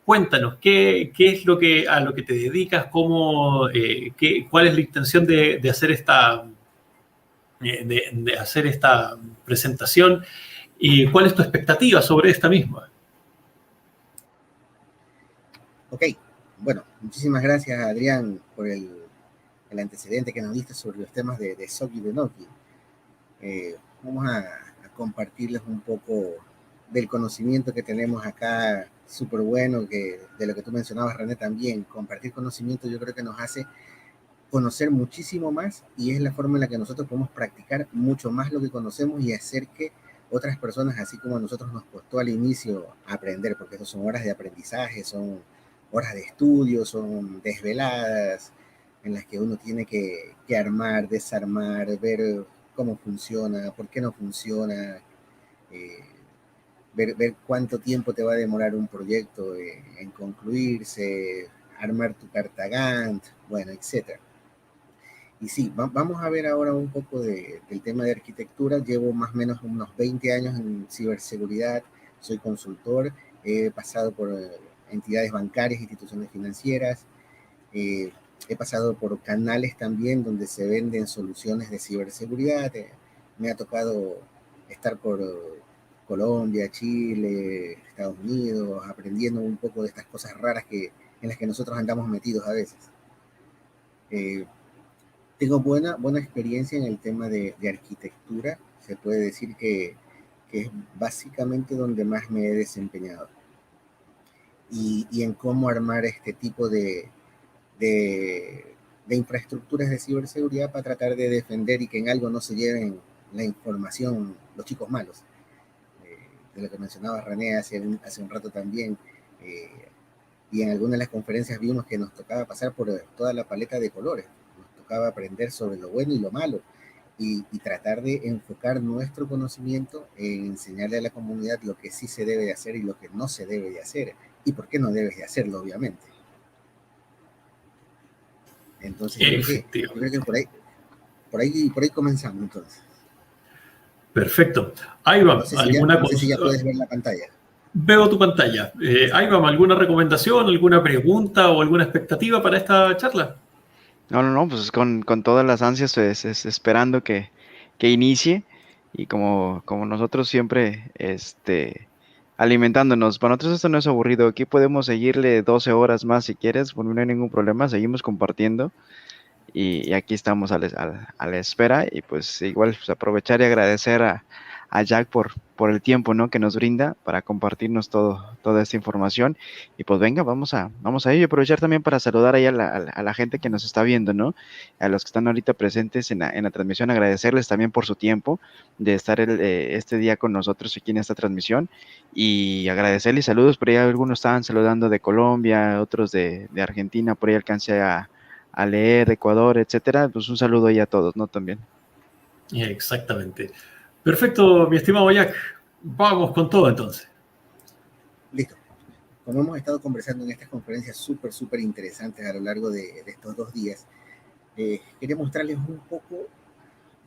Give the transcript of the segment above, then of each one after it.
Cuéntanos, ¿qué es a lo que te dedicas? ¿Cuál es la intención de hacer de hacer esta presentación? ¿Y cuál es tu expectativa sobre esta misma? Ok, bueno, muchísimas gracias, Adrián, por el antecedente que nos diste sobre los temas de SOC y de Nokia. Vamos a compartirles un poco del conocimiento que tenemos acá, súper bueno, que de lo que tú mencionabas, René, también. Compartir conocimiento yo creo que nos hace conocer muchísimo más y es la forma en la que nosotros podemos practicar mucho más lo que conocemos y hacer que otras personas, así como a nosotros nos costó al inicio aprender, porque eso son horas de aprendizaje, son horas de estudio, son desveladas en las que uno tiene que armar, desarmar, ver cómo funciona, por qué no funciona, eh, ver cuánto tiempo te va a demorar un proyecto en concluirse, armar tu carta Gantt, bueno, etcétera. Y sí, vamos a ver ahora un poco del tema de arquitectura. Llevo más o menos unos 20 años en ciberseguridad, soy consultor, he pasado por entidades bancarias, instituciones financieras, eh, he pasado por canales también donde se venden soluciones de ciberseguridad. Me ha tocado estar por Colombia, Chile, Estados Unidos, aprendiendo un poco de estas cosas raras en las que nosotros andamos metidos a veces. Eh, Tengo buena experiencia en el tema de arquitectura. Se puede decir que es básicamente donde más me he desempeñado. Y en cómo armar este tipo de infraestructuras de ciberseguridad para tratar de defender y que en algo no se lleven la información los chicos malos. De lo que mencionaba René hace un rato también. Eh, y en algunas de las conferencias vimos que nos tocaba pasar por toda la paleta de colores. Nos tocaba aprender sobre lo bueno y lo malo y tratar de enfocar nuestro conocimiento en enseñarle a la comunidad lo que sí se debe de hacer y lo que no se debe de hacer y por qué no debes de hacerlo, obviamente. Entonces yo creo que Efectivamente. por ahí comenzamos entonces. Perfecto. Ayvam, No sé si ya puedes ver la pantalla. veo tu pantalla. Ayvam, ¿alguna recomendación, alguna pregunta o alguna expectativa para esta charla? No, pues con todas las ansias, pues, esperando que inicie y como nosotros siempre, alimentándonos. Para nosotros esto no es aburrido, aquí podemos seguirle 12 horas más si quieres, bueno, no hay ningún problema, seguimos compartiendo y aquí estamos a la espera y pues igual pues, aprovechar y agradecer a Jack por el tiempo, ¿no? que nos brinda para compartirnos toda esta información y pues venga, vamos a ello y aprovechar también para saludar ahí a la gente que nos está viendo, ¿no? A los que están ahorita presentes en la transmisión, agradecerles también por su tiempo de estar este día con nosotros aquí en esta transmisión y agradecerles saludos, por ahí algunos estaban saludando de Colombia, otros de Argentina, por ahí alcancé a leer, Ecuador, etcétera, pues un saludo ahí a todos, ¿no? También. Exactamente. Perfecto, mi estimado Jack. Vamos con todo entonces. Listo. Como hemos estado conversando en estas conferencias súper interesantes a lo largo de estos 2 días, quería mostrarles un poco,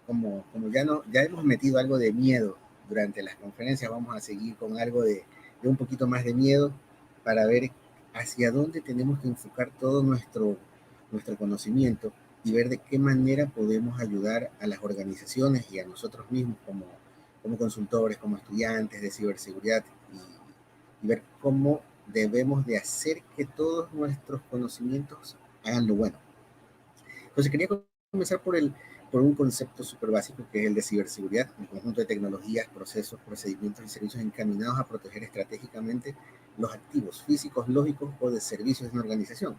como ya hemos metido algo de miedo durante las conferencias, vamos a seguir con algo de un poquito más de miedo para ver hacia dónde tenemos que enfocar todo nuestro conocimiento y ver de qué manera podemos ayudar a las organizaciones y a nosotros mismos como consultores, como estudiantes de ciberseguridad y ver cómo debemos de hacer que todos nuestros conocimientos hagan lo bueno. Entonces quería comenzar por un concepto súper básico que es el de ciberseguridad, un conjunto de tecnologías, procesos, procedimientos y servicios encaminados a proteger estratégicamente los activos físicos, lógicos o de servicios de una organización.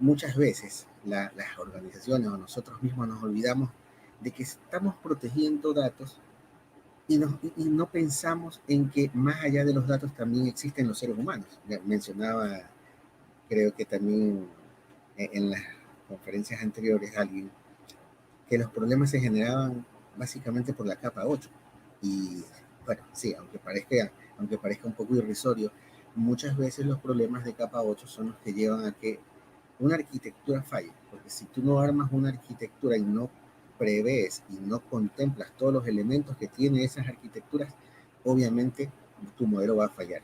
Muchas veces las organizaciones o nosotros mismos nos olvidamos de que estamos protegiendo datos y no pensamos en que más allá de los datos también existen los seres humanos. Mencionaba, creo que también en las conferencias anteriores alguien, que los problemas se generaban básicamente por la capa 8. Y bueno, sí, aunque parezca un poco irrisorio, muchas veces los problemas de capa 8 son los que llevan a que una arquitectura falle. Porque si tú no armas una arquitectura y no prevés y no contemplas todos los elementos que tienen esas arquitecturas, obviamente tu modelo va a fallar.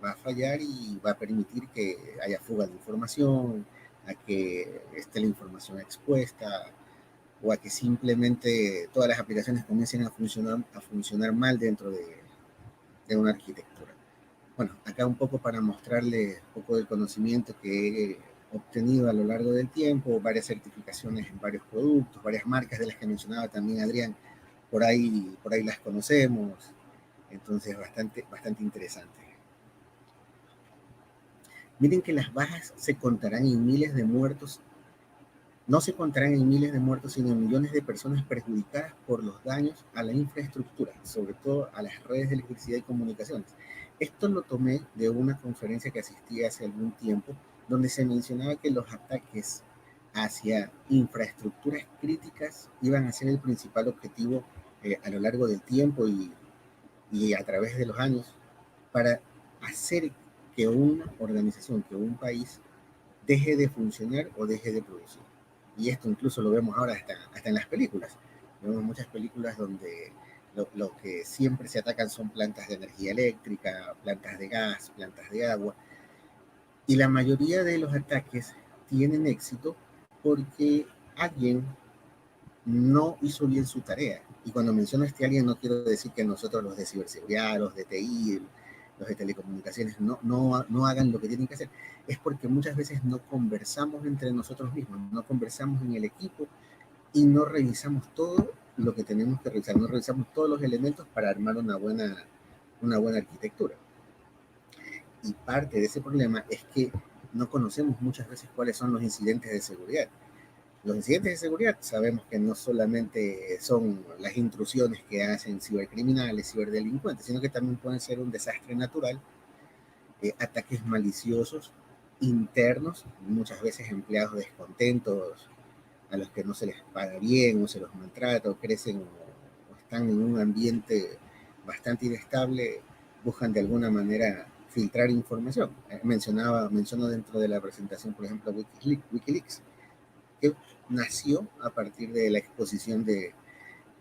va a fallar y va a permitir que haya fuga de información, a que esté la información expuesta o a que simplemente todas las aplicaciones comiencen a funcionar mal dentro de una arquitectura. Bueno, acá un poco para mostrarles un poco del conocimiento que he obtenido a lo largo del tiempo, varias certificaciones en varios productos, varias marcas de las que mencionaba también Adrián, por ahí las conocemos, entonces bastante interesante. Miren que las bajas se contarán en miles de muertos, no se contarán en miles de muertos, sino en millones de personas perjudicadas por los daños a la infraestructura, sobre todo a las redes de electricidad y comunicaciones. Esto lo tomé de una conferencia que asistí hace algún tiempo, donde se mencionaba que los ataques hacia infraestructuras críticas iban a ser el principal objetivo a lo largo del tiempo y a través de los años para hacer que una organización, que un país deje de funcionar o deje de producir. Y esto incluso lo vemos ahora hasta en las películas. Vemos muchas películas donde lo que siempre se atacan son plantas de energía eléctrica, plantas de gas, plantas de agua. Y la mayoría de los ataques tienen éxito porque alguien no hizo bien su tarea. Y cuando menciono a este alguien, no quiero decir que nosotros los de ciberseguridad, los de TI, los de telecomunicaciones, no hagan lo que tienen que hacer. Es porque muchas veces no conversamos entre nosotros mismos, no conversamos en el equipo y no revisamos todo lo que tenemos que revisar, no revisamos todos los elementos para armar una buena arquitectura. Y parte de ese problema es que no conocemos muchas veces cuáles son los incidentes de seguridad. Los incidentes de seguridad sabemos que no solamente son las intrusiones que hacen cibercriminales, ciberdelincuentes, sino que también pueden ser un desastre natural, ataques maliciosos internos, muchas veces empleados descontentos a los que no se les paga bien o se los maltrata o crecen o están en un ambiente bastante inestable, buscan de alguna manera filtrar información. Menciono dentro de la presentación, por ejemplo, Wikileaks, que nació a partir de la exposición de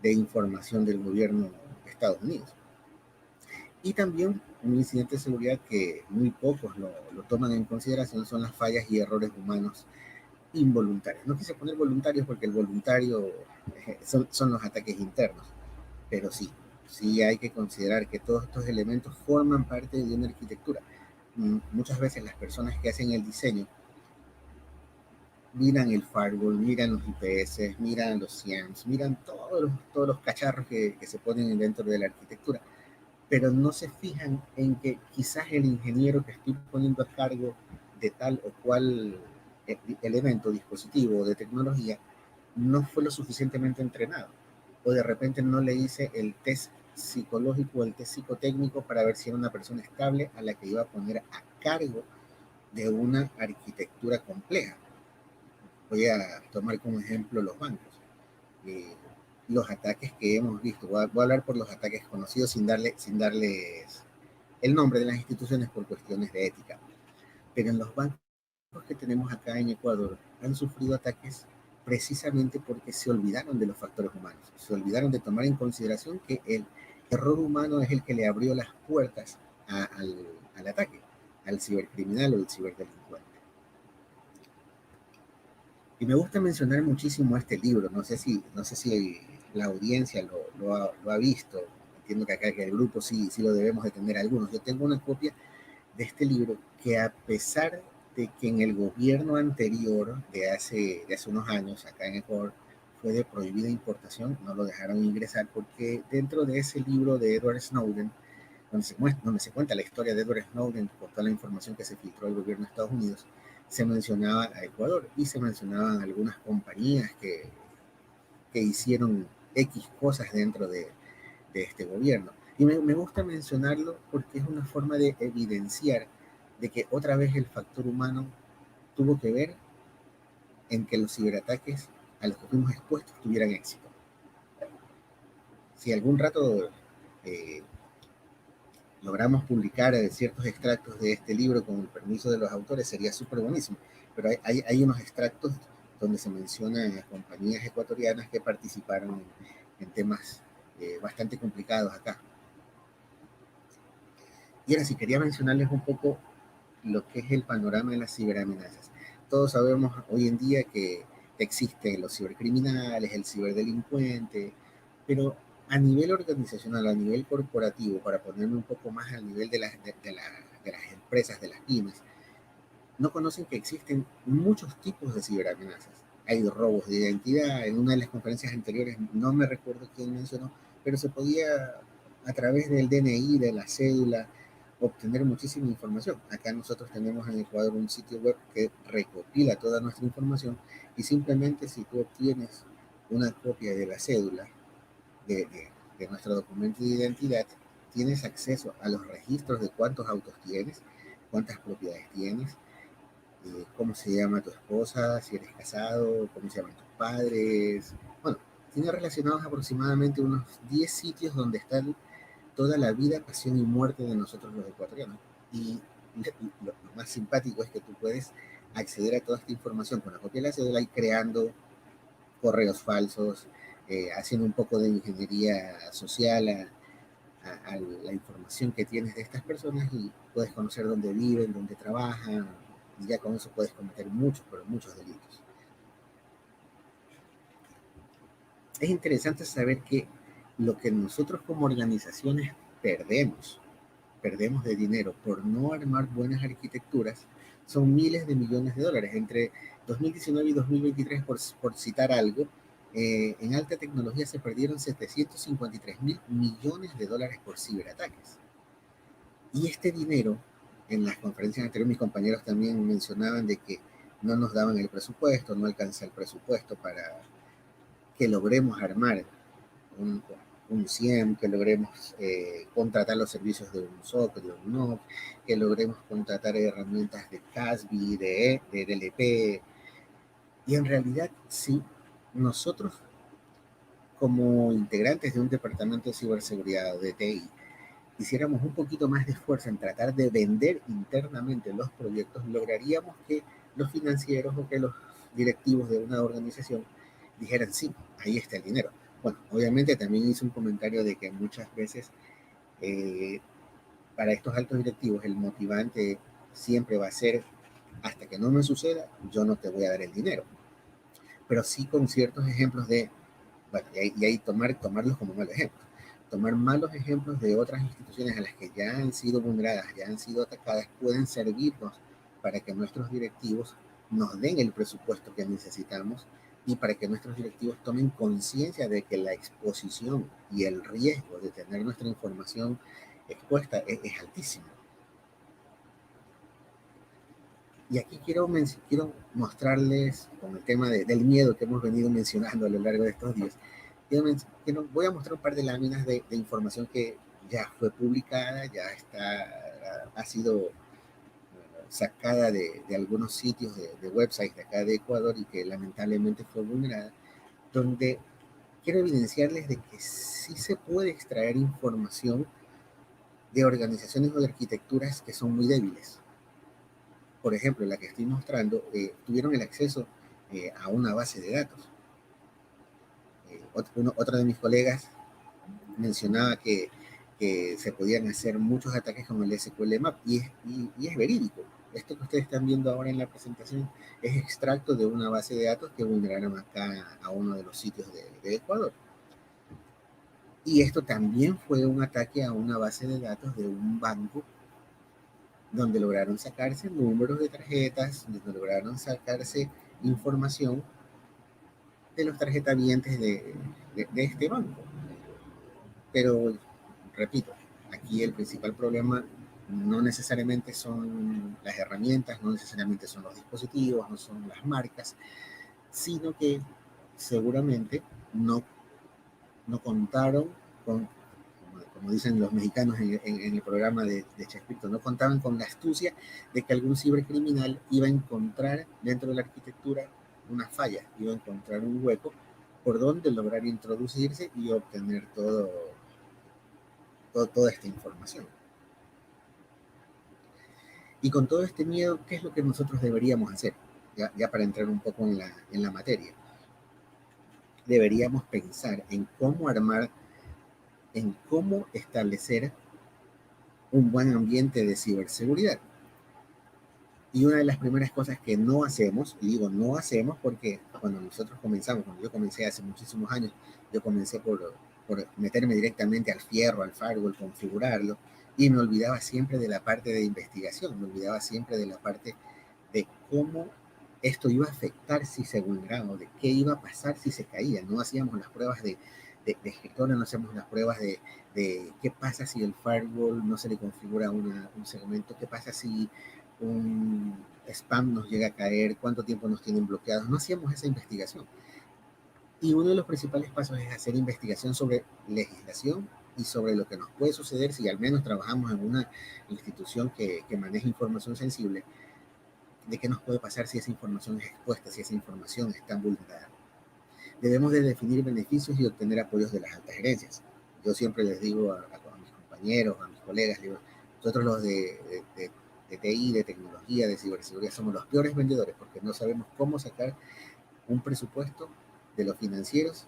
información del gobierno de Estados Unidos. Y también un incidente de seguridad que muy pocos lo toman en consideración son las fallas y errores humanos involuntarios. No quise poner voluntarios porque el voluntario son los ataques internos, pero sí hay que considerar que todos estos elementos forman parte de una arquitectura. Muchas veces las personas que hacen el diseño miran el firewall, miran los IPS, miran los SIEMs, miran todos los cacharros que se ponen dentro de la arquitectura, pero no se fijan en que quizás el ingeniero que estoy poniendo a cargo de tal o cual elemento, dispositivo o de tecnología no fue lo suficientemente entrenado, o de repente no le hice el test psicológico o el test psicotécnico para ver si era una persona estable a la que iba a poner a cargo de una arquitectura compleja. Voy a tomar como ejemplo los bancos. Los ataques que hemos visto, voy a hablar por los ataques conocidos sin darles el nombre de las instituciones por cuestiones de ética. Pero en los bancos que tenemos acá en Ecuador han sufrido ataques precisamente porque se olvidaron de los factores humanos, se olvidaron de tomar en consideración que el error humano es el que le abrió las puertas al ataque, al cibercriminal o al ciberdelincuente. Y me gusta mencionar muchísimo este libro, no sé si la audiencia lo ha visto, entiendo que acá que el grupo sí lo debemos de tener algunos. Yo tengo una copia de este libro que, a pesar de que en el gobierno anterior de hace unos años acá en Ecuador fue de prohibida importación, no lo dejaron ingresar porque dentro de ese libro de Edward Snowden, donde se cuenta la historia de Edward Snowden por toda la información que se filtró del gobierno de Estados Unidos, se mencionaba a Ecuador y se mencionaban algunas compañías que hicieron X cosas dentro de este gobierno. Y me gusta mencionarlo porque es una forma de evidenciar de que otra vez el factor humano tuvo que ver en que los ciberataques a los que fuimos expuestos tuvieran éxito. Si algún rato logramos publicar ciertos extractos de este libro con el permiso de los autores, sería súper buenísimo. Pero hay unos extractos donde se mencionan a compañías ecuatorianas que participaron en temas bastante complicados acá. Y ahora sí, quería mencionarles un poco lo que es el panorama de las ciberamenazas. Todos sabemos hoy en día que existen los cibercriminales, el ciberdelincuente, pero a nivel organizacional, a nivel corporativo, para ponerme un poco más al nivel de las empresas, de las pymes, no conocen que existen muchos tipos de ciberamenazas. Hay robos de identidad. En una de las conferencias anteriores, no me recuerdo quién mencionó, pero se podía, a través del DNI, de la cédula, obtener muchísima información. Acá nosotros tenemos en Ecuador un sitio web que recopila toda nuestra información y simplemente si tú obtienes una copia de la cédula de, de, de nuestro documento de identidad, tienes acceso a los registros de cuántos autos tienes, cuántas propiedades tienes, cómo se llama tu esposa, si eres casado, cómo se llaman tus padres. Bueno, tiene relacionados aproximadamente unos 10 sitios donde están toda la vida, pasión y muerte de nosotros los ecuatorianos. Y lo más simpático es que tú puedes acceder a toda esta información con la copia de la cédula y creando correos falsos, haciendo un poco de ingeniería social a la información que tienes de estas personas y puedes conocer dónde viven, dónde trabajan, y ya con eso puedes cometer muchos, pero muchos delitos. Es interesante saber que lo que nosotros como organizaciones perdemos de dinero por no armar buenas arquitecturas, son miles de millones de dólares. Entre 2019 y 2023, por citar algo, en alta tecnología se perdieron 753 mil millones de dólares por ciberataques. Y este dinero, en las conferencias anteriores, mis compañeros también mencionaban de que no nos daban el presupuesto, no alcanza el presupuesto para que logremos armar un, un CIEM, que logremos contratar los servicios de un SOC, de un NOC, que logremos contratar herramientas de CASB, de DLP. Y en realidad, sí, nosotros como integrantes de un departamento de ciberseguridad de TI, hiciéramos un poquito más de esfuerzo en tratar de vender internamente los proyectos, lograríamos que los financieros o que los directivos de una organización dijeran, sí, ahí está el dinero. Bueno, obviamente también hice un comentario de que muchas veces eh, para estos altos directivos el motivante siempre va a ser, hasta que no me suceda, yo no te voy a dar el dinero. Pero sí con ciertos ejemplos de, bueno, y ahí tomarlos como malos ejemplos. Tomar malos ejemplos de otras instituciones a las que ya han sido vulneradas, ya han sido atacadas, pueden servirnos para que nuestros directivos nos den el presupuesto que necesitamos y para que nuestros directivos tomen conciencia de que la exposición y el riesgo de tener nuestra información expuesta es altísimo. Y aquí quiero mostrarles, con el tema del miedo que hemos venido mencionando a lo largo de estos días, voy a mostrar un par de láminas de información que ya fue publicada, ya ha sido sacada de algunos sitios de websites de acá de Ecuador y que lamentablemente fue vulnerada, donde quiero evidenciarles de que sí se puede extraer información de organizaciones o de arquitecturas que son muy débiles. Por ejemplo, la que estoy mostrando, tuvieron el acceso a una base de datos. Otro de mis colegas mencionaba que se podían hacer muchos ataques con el SQL Map y es verídico. Esto que ustedes están viendo ahora en la presentación es extracto de una base de datos que vulneraron acá a uno de los sitios de Ecuador. Y esto también fue un ataque a una base de datos de un banco donde lograron sacarse números de tarjetas, donde lograron sacarse información de los tarjetavientes de este banco. Pero, repito, aquí el principal problema no necesariamente son las herramientas, no necesariamente son los dispositivos, no son las marcas, sino que seguramente no contaron con, como dicen los mexicanos en el programa de Chespirito, no contaban con la astucia de que algún cibercriminal iba a encontrar dentro de la arquitectura una falla, iba a encontrar un hueco por donde lograr introducirse y obtener toda esta información. Y con todo este miedo, ¿qué es lo que nosotros deberíamos hacer? Ya para entrar un poco en la materia. Deberíamos pensar en cómo armar, en cómo establecer un buen ambiente de ciberseguridad. Y una de las primeras cosas que no hacemos, y digo no hacemos porque cuando nosotros comenzamos, cuando yo comencé hace muchísimos años, yo comencé por meterme directamente al fierro, al firewall, configurarlo, y me olvidaba siempre de la parte de investigación, me olvidaba siempre de la parte de cómo esto iba a afectar si se vulneraba, de qué iba a pasar si se caía. No hacíamos las pruebas de escritorio, no hacíamos las pruebas de qué pasa si el firewall no se le configura un segmento, qué pasa si un spam nos llega a caer, cuánto tiempo nos tienen bloqueados. No hacíamos esa investigación. Y uno de los principales pasos es hacer investigación sobre legislación y sobre lo que nos puede suceder si al menos trabajamos en una institución que maneja información sensible, de qué nos puede pasar si esa información es expuesta, si esa información está vulnerada. Debemos de definir beneficios y obtener apoyos de las altas gerencias. Yo siempre les digo a mis compañeros, a mis colegas, digo, nosotros los de TI, de tecnología, de ciberseguridad, somos los peores vendedores porque no sabemos cómo sacar un presupuesto de los financieros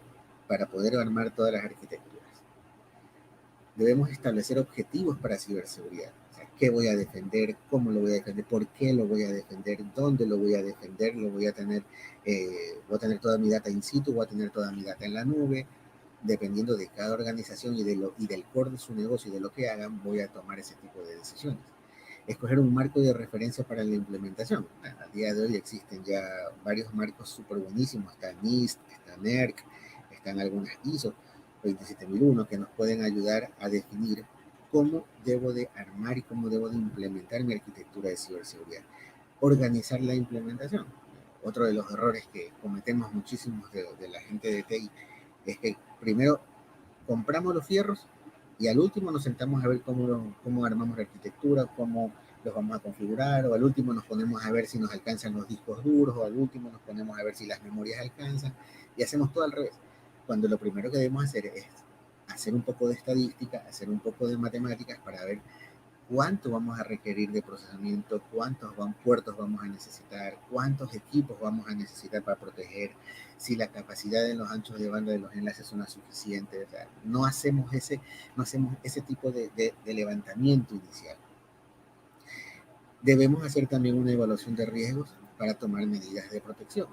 para poder armar todas las arquitecturas. Debemos establecer objetivos para ciberseguridad. O sea, ¿qué voy a defender? ¿Cómo lo voy a defender? ¿Por qué lo voy a defender? ¿Dónde lo voy a defender? ¿Lo voy a tener? ¿Voy a tener toda mi data in situ? ¿Voy a tener toda mi data en la nube? Dependiendo de cada organización y del core de su negocio y de lo que hagan, voy a tomar ese tipo de decisiones. Escoger un marco de referencia para la implementación. A día de hoy existen ya varios marcos súper buenísimos. Está NIST, está NERC, están algunas ISO 27001 que nos pueden ayudar a definir cómo debo de armar y cómo debo de implementar mi arquitectura de ciberseguridad. Organizar la implementación. Otro de los errores que cometemos muchísimos de la gente de TI es que primero compramos los fierros y al último nos sentamos a ver cómo armamos la arquitectura, cómo los vamos a configurar, o al último nos ponemos a ver si nos alcanzan los discos duros, o al último nos ponemos a ver si las memorias alcanzan, y hacemos todo al revés. Cuando lo primero que debemos hacer es hacer un poco de estadística, hacer un poco de matemáticas para ver cuánto vamos a requerir de procesamiento, cuántos puertos vamos a necesitar, cuántos equipos vamos a necesitar para proteger, si la capacidad de los anchos de banda de los enlaces son suficientes. O sea, no hacemos ese tipo de levantamiento inicial. Debemos hacer también una evaluación de riesgos para tomar medidas de protección.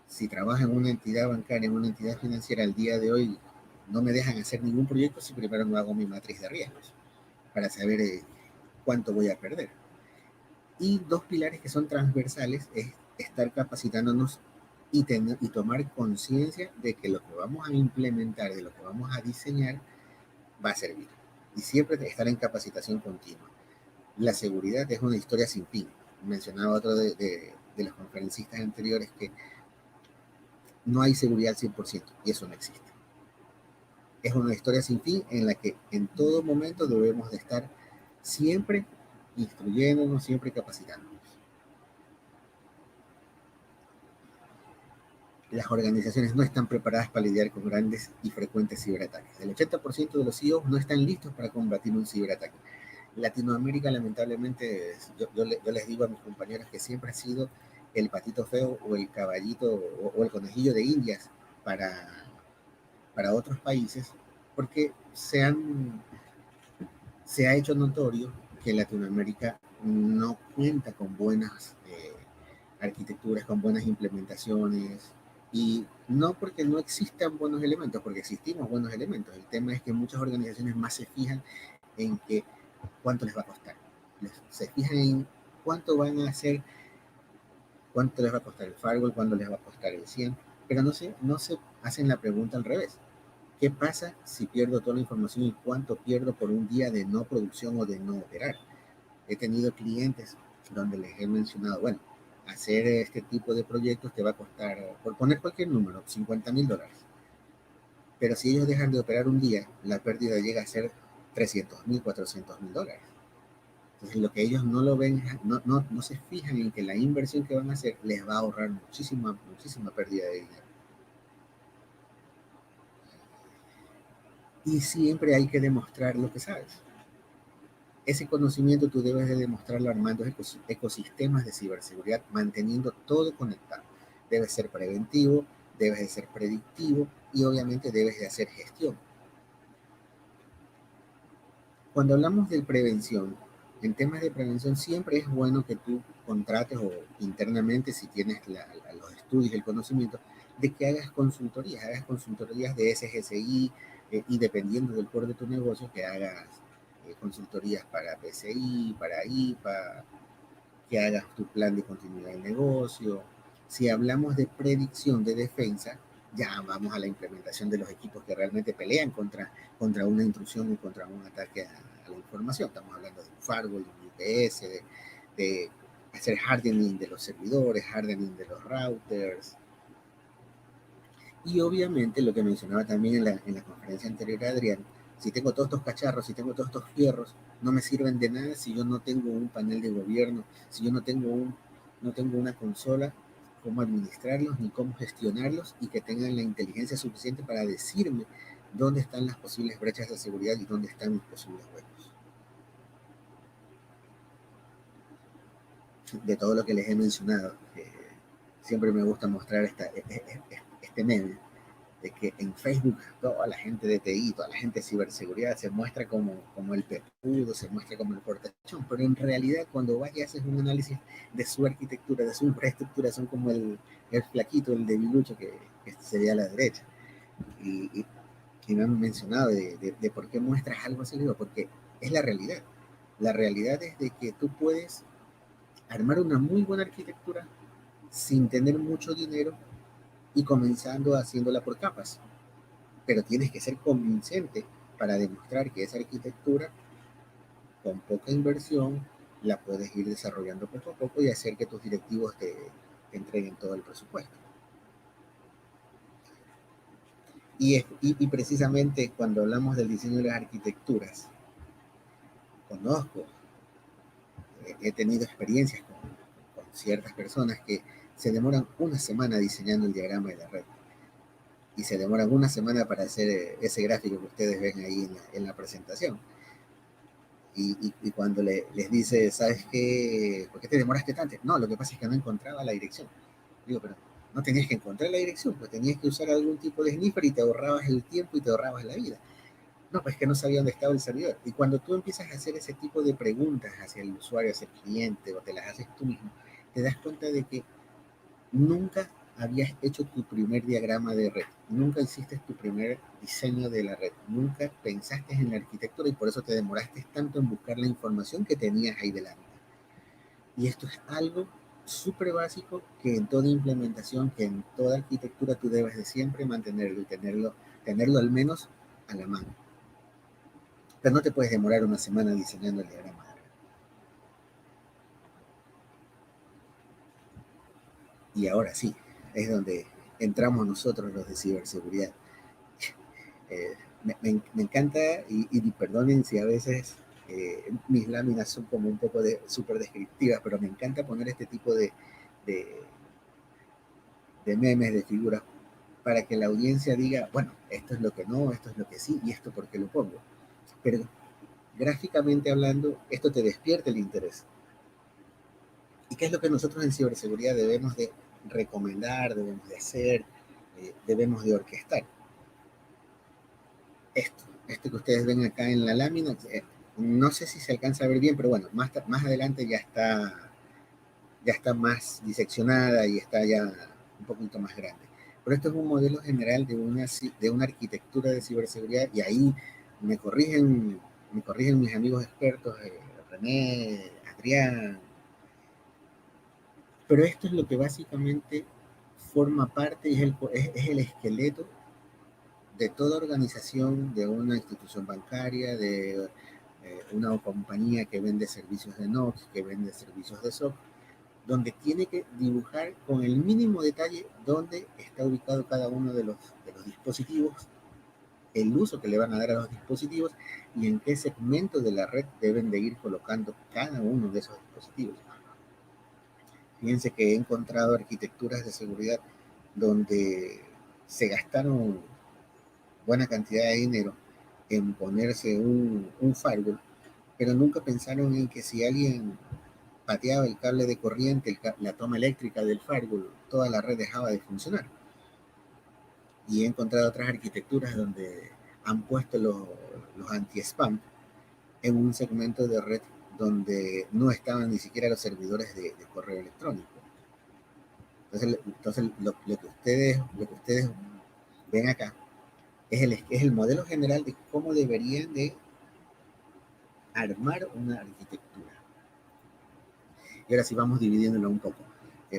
Si trabajo en una entidad bancaria, en una entidad financiera, al día de hoy no me dejan hacer ningún proyecto si primero no hago mi matriz de riesgos para saber cuánto voy a perder. Y dos pilares que son transversales es estar capacitándonos y tomar conciencia de que lo que vamos a implementar, de lo que vamos a diseñar, va a servir. Y siempre estar en capacitación continua. La seguridad es una historia sin fin. Mencionaba otro de los conferencistas anteriores que no hay seguridad al 100% y eso no existe. Es una historia sin fin en la que en todo momento debemos de estar siempre instruyéndonos, siempre capacitándonos. Las organizaciones no están preparadas para lidiar con grandes y frecuentes ciberataques. El 80% de los CEOs no están listos para combatir un ciberataque. Latinoamérica, lamentablemente, yo les digo a mis compañeros que siempre ha sido el patito feo o el caballito o el conejillo de Indias para otros países, porque se ha hecho notorio que Latinoamérica no cuenta con buenas arquitecturas, con buenas implementaciones, y no porque no existan buenos elementos, porque existimos buenos elementos. El tema es que muchas organizaciones más se fijan en que cuánto les va a costar. Se fijan en cuánto van a hacer, cuánto les va a costar el firewall, cuánto les va a costar el 100, pero no se hacen la pregunta al revés. ¿Qué pasa si pierdo toda la información y cuánto pierdo por un día de no producción o de no operar? He tenido clientes donde les he mencionado, bueno, hacer este tipo de proyectos te va a costar, por poner cualquier número, $50,000. Pero si ellos dejan de operar un día, la pérdida llega a ser $300,000, $400,000. Entonces, lo que ellos no lo ven, no se fijan en que la inversión que van a hacer les va a ahorrar muchísima pérdida de dinero. Y siempre hay que demostrar lo que sabes. Ese conocimiento tú debes de demostrarlo armando ecosistemas de ciberseguridad, manteniendo todo conectado. Debes ser preventivo, debes de ser predictivo y obviamente debes de hacer gestión. Cuando hablamos de prevención, en temas de prevención siempre es bueno que tú contrates o internamente, si tienes los estudios y el conocimiento, de que hagas consultorías de SGCI y dependiendo del core de tu negocio, que hagas consultorías para PCI, para IPA, que hagas tu plan de continuidad del negocio. Si hablamos de predicción de defensa, ya vamos a la implementación de los equipos que realmente pelean contra una intrusión y contra un ataque a la información. Estamos hablando de un firewall, de un UPS, de hacer hardening de los servidores, hardening de los routers. Y obviamente lo que mencionaba también en la conferencia anterior Adrián, si tengo todos estos cacharros, si tengo todos estos fierros, no me sirven de nada si yo no tengo un panel de gobierno, si yo no tengo una consola, cómo administrarlos ni cómo gestionarlos y que tengan la inteligencia suficiente para decirme dónde están las posibles brechas de seguridad y dónde están los posibles huecos. De todo lo que les he mencionado, siempre me gusta mostrar este meme de que en Facebook toda la gente de TI, toda la gente de ciberseguridad se muestra como el pepudo, se muestra como el portachón, pero en realidad cuando vas y haces un análisis de su arquitectura, de su infraestructura, son como el flaquito, el debilucho que se ve a la derecha. Y me han mencionado de por qué muestras algo así, digo, porque es la realidad. La realidad es de que tú puedes armar una muy buena arquitectura sin tener mucho dinero y comenzando haciéndola por capas. Pero tienes que ser convincente para demostrar que esa arquitectura, con poca inversión, la puedes ir desarrollando poco a poco y hacer que tus directivos te entreguen todo el presupuesto. Y precisamente cuando hablamos del diseño de las arquitecturas, conozco, he tenido experiencias con ciertas personas que se demoran una semana diseñando el diagrama de la red y se demoran una semana para hacer ese gráfico que ustedes ven ahí en la presentación. Y cuando les dice, ¿sabes qué? ¿Por qué te demoraste tanto? No, lo que pasa es que no encontraba la dirección. Digo, pero no tenías que encontrar la dirección, pues tenías que usar algún tipo de sniffer y te ahorrabas el tiempo y te ahorrabas la vida. No, pues que no sabía dónde estaba el servidor. Y cuando tú empiezas a hacer ese tipo de preguntas hacia el usuario, hacia el cliente, o te las haces tú mismo, te das cuenta de que nunca habías hecho tu primer diagrama de red, nunca hiciste tu primer diseño de la red, nunca pensaste en la arquitectura y por eso te demoraste tanto en buscar la información que tenías ahí delante. Y esto es algo súper básico que en toda implementación, que en toda arquitectura tú debes de siempre mantenerlo y tenerlo al menos a la mano. Pero no te puedes demorar una semana diseñando el diagrama de red. Y ahora sí, es donde entramos nosotros los de ciberseguridad. Me encanta, y perdonen si a veces mis láminas son como un poco súper descriptivas, pero me encanta poner este tipo de, de memes, de figuras, para que la audiencia diga, bueno, esto es lo que no, esto es lo que sí, y esto por qué lo pongo. Pero gráficamente hablando, esto te despierta el interés. ¿Y qué es lo que nosotros en ciberseguridad debemos de recomendar, debemos de hacer, debemos de orquestar? Esto que ustedes ven acá en la lámina, no sé si se alcanza a ver bien, pero bueno, más adelante ya está más diseccionada y está ya un poquito más grande. Pero esto es un modelo general de una arquitectura de ciberseguridad y ahí me corrigen mis amigos expertos, René, Adrián, pero esto es lo que básicamente forma parte y es el esqueleto de toda organización, de una institución bancaria, de una compañía que vende servicios de NOC, que vende servicios de SOC, donde tiene que dibujar con el mínimo detalle dónde está ubicado cada uno de los dispositivos, el uso que le van a dar a los dispositivos y en qué segmento de la red deben de ir colocando cada uno de esos dispositivos. Fíjense que he encontrado arquitecturas de seguridad donde se gastaron buena cantidad de dinero en ponerse un firewall, pero nunca pensaron en que si alguien pateaba el cable de corriente, la toma eléctrica del firewall, toda la red dejaba de funcionar. Y he encontrado otras arquitecturas donde han puesto los anti-spam en un segmento de red donde no estaban ni siquiera los servidores de correo electrónico. Entonces lo que ustedes ven acá es el modelo general de cómo deberían de armar una arquitectura. Y ahora sí vamos dividiéndolo un poco.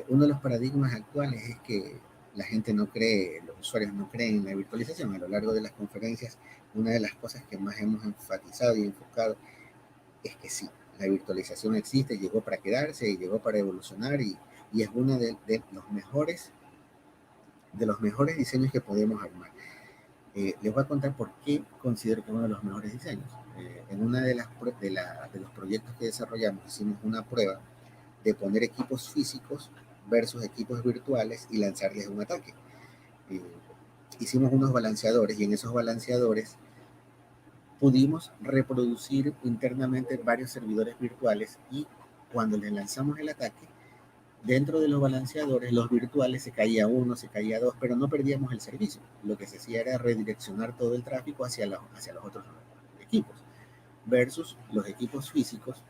Uno de los paradigmas actuales es que la gente no cree, los usuarios no creen en la virtualización. A lo largo de las conferencias, una de las cosas que más hemos enfatizado y enfocado es que sí, la virtualización existe, llegó para quedarse y llegó para evolucionar y es uno de los mejores diseños que podemos armar. Les voy a contar por qué considero que es uno de los mejores diseños. En una de los proyectos que desarrollamos hicimos una prueba de poner equipos físicos versus equipos virtuales y lanzarles un ataque. Hicimos unos balanceadores y en esos balanceadores pudimos reproducir internamente varios servidores virtuales y cuando les lanzamos el ataque, dentro de los balanceadores, los virtuales se caía uno, se caía dos, pero no perdíamos el servicio. Lo que se hacía era redireccionar todo el tráfico hacia los otros equipos, versus los equipos físicos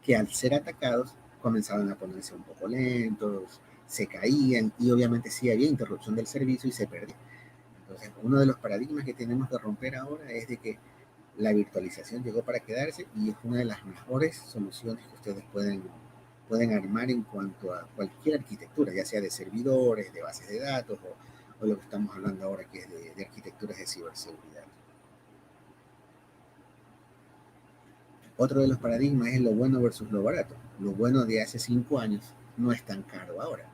que al ser atacados comenzaban a ponerse un poco lentos, se caían y obviamente sí había interrupción del servicio y se perdía. Entonces, uno de los paradigmas que tenemos que romper ahora es de que la virtualización llegó para quedarse y es una de las mejores soluciones que ustedes pueden armar en cuanto a cualquier arquitectura, ya sea de servidores, de bases de datos o lo que estamos hablando ahora que es de arquitecturas de ciberseguridad. Otro de los paradigmas es lo bueno versus lo barato. Lo bueno de hace 5 años no es tan caro ahora.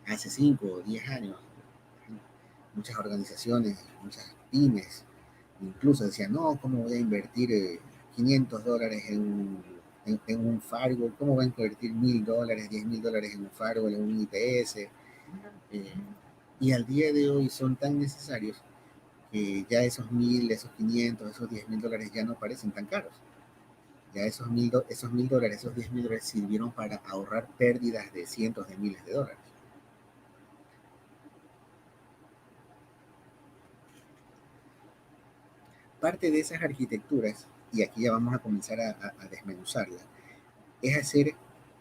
Hace 5 o 10 años, muchas organizaciones, muchas pymes, incluso decían, no, ¿cómo voy a invertir $500 en un firewall? ¿Cómo voy a invertir $1,000, $10,000 en un firewall, en un IPS? Y al día de hoy son tan necesarios que ya esos 1,000, esos 500, esos $10,000 ya no parecen tan caros. Ya esos $1,000, esos $10,000 sirvieron para ahorrar pérdidas de cientos de miles de dólares. Parte de esas arquitecturas, y aquí ya vamos a comenzar a desmenuzarla, es hacer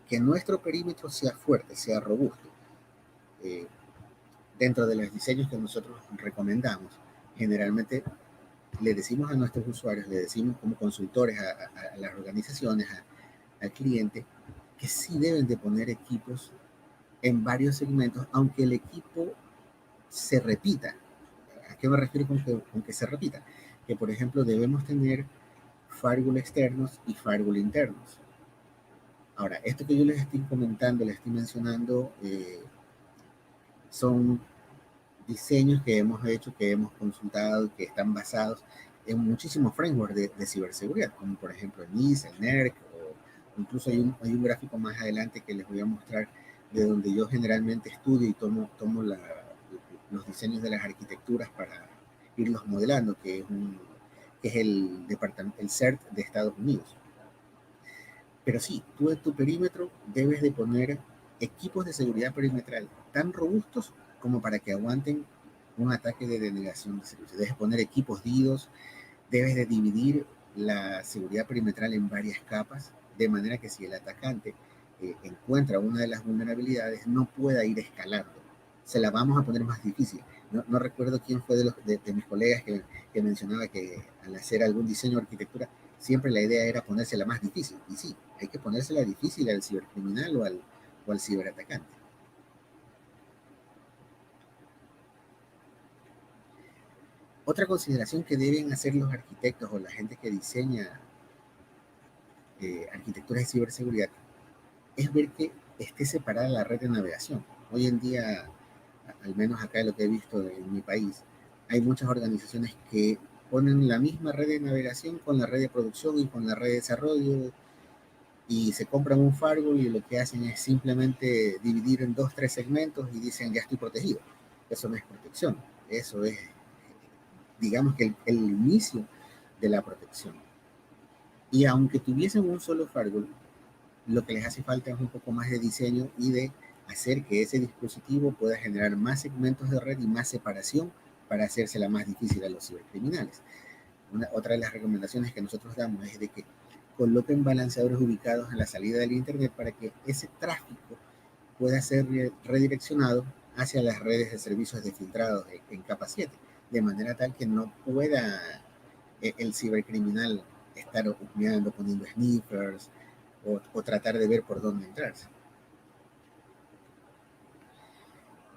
que nuestro perímetro sea fuerte, sea robusto. Dentro de los diseños que nosotros recomendamos, generalmente le decimos a nuestros usuarios, le decimos como consultores a las organizaciones, al cliente, que sí deben de poner equipos en varios segmentos, aunque el equipo se repita. ¿A qué me refiero con que se repita? Que, por ejemplo, debemos tener firewall externos y firewall internos. Ahora, esto que yo les estoy comentando, les estoy mencionando, son diseños que hemos hecho, que hemos consultado, que están basados en muchísimos frameworks de ciberseguridad, como por ejemplo el NIST, el NERC, o incluso hay un gráfico más adelante que les voy a mostrar de donde yo generalmente estudio y tomo los diseños de las arquitecturas para irlos modelando, que es el CERT de Estados Unidos. Pero sí, tú en tu perímetro debes de poner equipos de seguridad perimetral tan robustos como para que aguanten un ataque de denegación de servicio. Debes poner equipos DDoS, debes de dividir la seguridad perimetral en varias capas, de manera que si el atacante encuentra una de las vulnerabilidades, no pueda ir escalando. Se la vamos a poner más difícil. No recuerdo quién fue de mis colegas que mencionaba que al hacer algún diseño de arquitectura, siempre la idea era ponérsela más difícil. Y sí, hay que ponérsela difícil al cibercriminal o al ciberatacante. Otra consideración que deben hacer los arquitectos o la gente que diseña arquitecturas de ciberseguridad es ver que esté separada la red de navegación. Hoy en día, al menos acá lo que he visto en mi país, hay muchas organizaciones que ponen la misma red de navegación con la red de producción y con la red de desarrollo y se compran un firewall y lo que hacen es simplemente dividir en 2, 3 segmentos y dicen ya estoy protegido. Eso no es protección, eso es, digamos que el inicio de la protección. Y aunque tuviesen un solo firewall, lo que les hace falta es un poco más de diseño y de hacer que ese dispositivo pueda generar más segmentos de red y más separación para hacérsela más difícil a los cibercriminales. Otra de las recomendaciones que nosotros damos es de que coloquen balanceadores ubicados en la salida del Internet para que ese tráfico pueda ser redireccionado hacia las redes de servicios de filtrado en capa 7, de manera tal que no pueda el cibercriminal estar husmeando, poniendo sniffers o tratar de ver por dónde entrarse.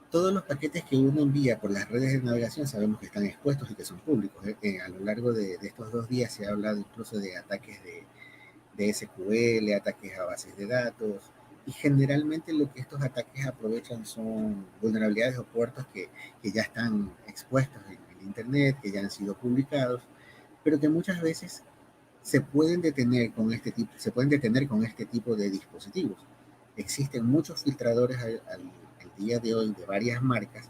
Todos los paquetes que uno envía por las redes de navegación sabemos que están expuestos y que son públicos. A lo largo de estos 2 días se ha hablado incluso de ataques de SQL, ataques a bases de datos, y generalmente lo que estos ataques aprovechan son vulnerabilidades o puertos que ya están expuestos en el Internet, que ya han sido publicados, pero que muchas veces se pueden detener con este tipo de dispositivos. Existen muchos filtradores al día de hoy de varias marcas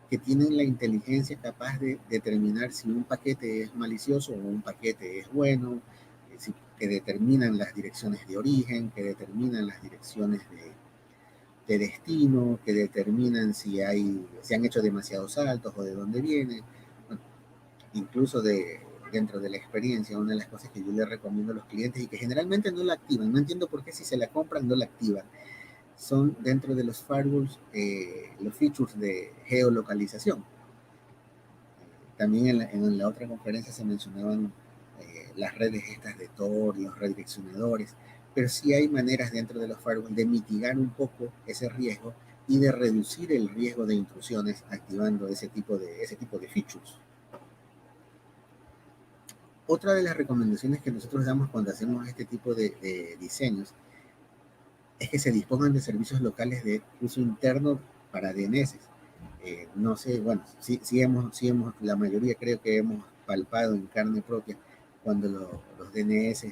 que tienen la inteligencia capaz de determinar si un paquete es malicioso o un paquete es bueno, que determinan las direcciones de origen, que determinan las direcciones de destino, que determinan si han hecho demasiados saltos o de dónde viene. Bueno, incluso dentro de la experiencia, una de las cosas que yo le recomiendo a los clientes y que generalmente no la activan, no entiendo por qué si se la compran no la activan, son dentro de los firewalls los features de geolocalización. También en la otra conferencia se mencionaban las redes estas de Tor, los redireccionadores, pero sí hay maneras dentro de los firewalls de mitigar un poco ese riesgo y de reducir el riesgo de intrusiones activando ese tipo de features. Otra de las recomendaciones que nosotros damos cuando hacemos este tipo de diseños es que se dispongan de servicios locales de uso interno para DNS. No sé, bueno, sí hemos, la mayoría creo que hemos palpado en carne propia cuando los DNS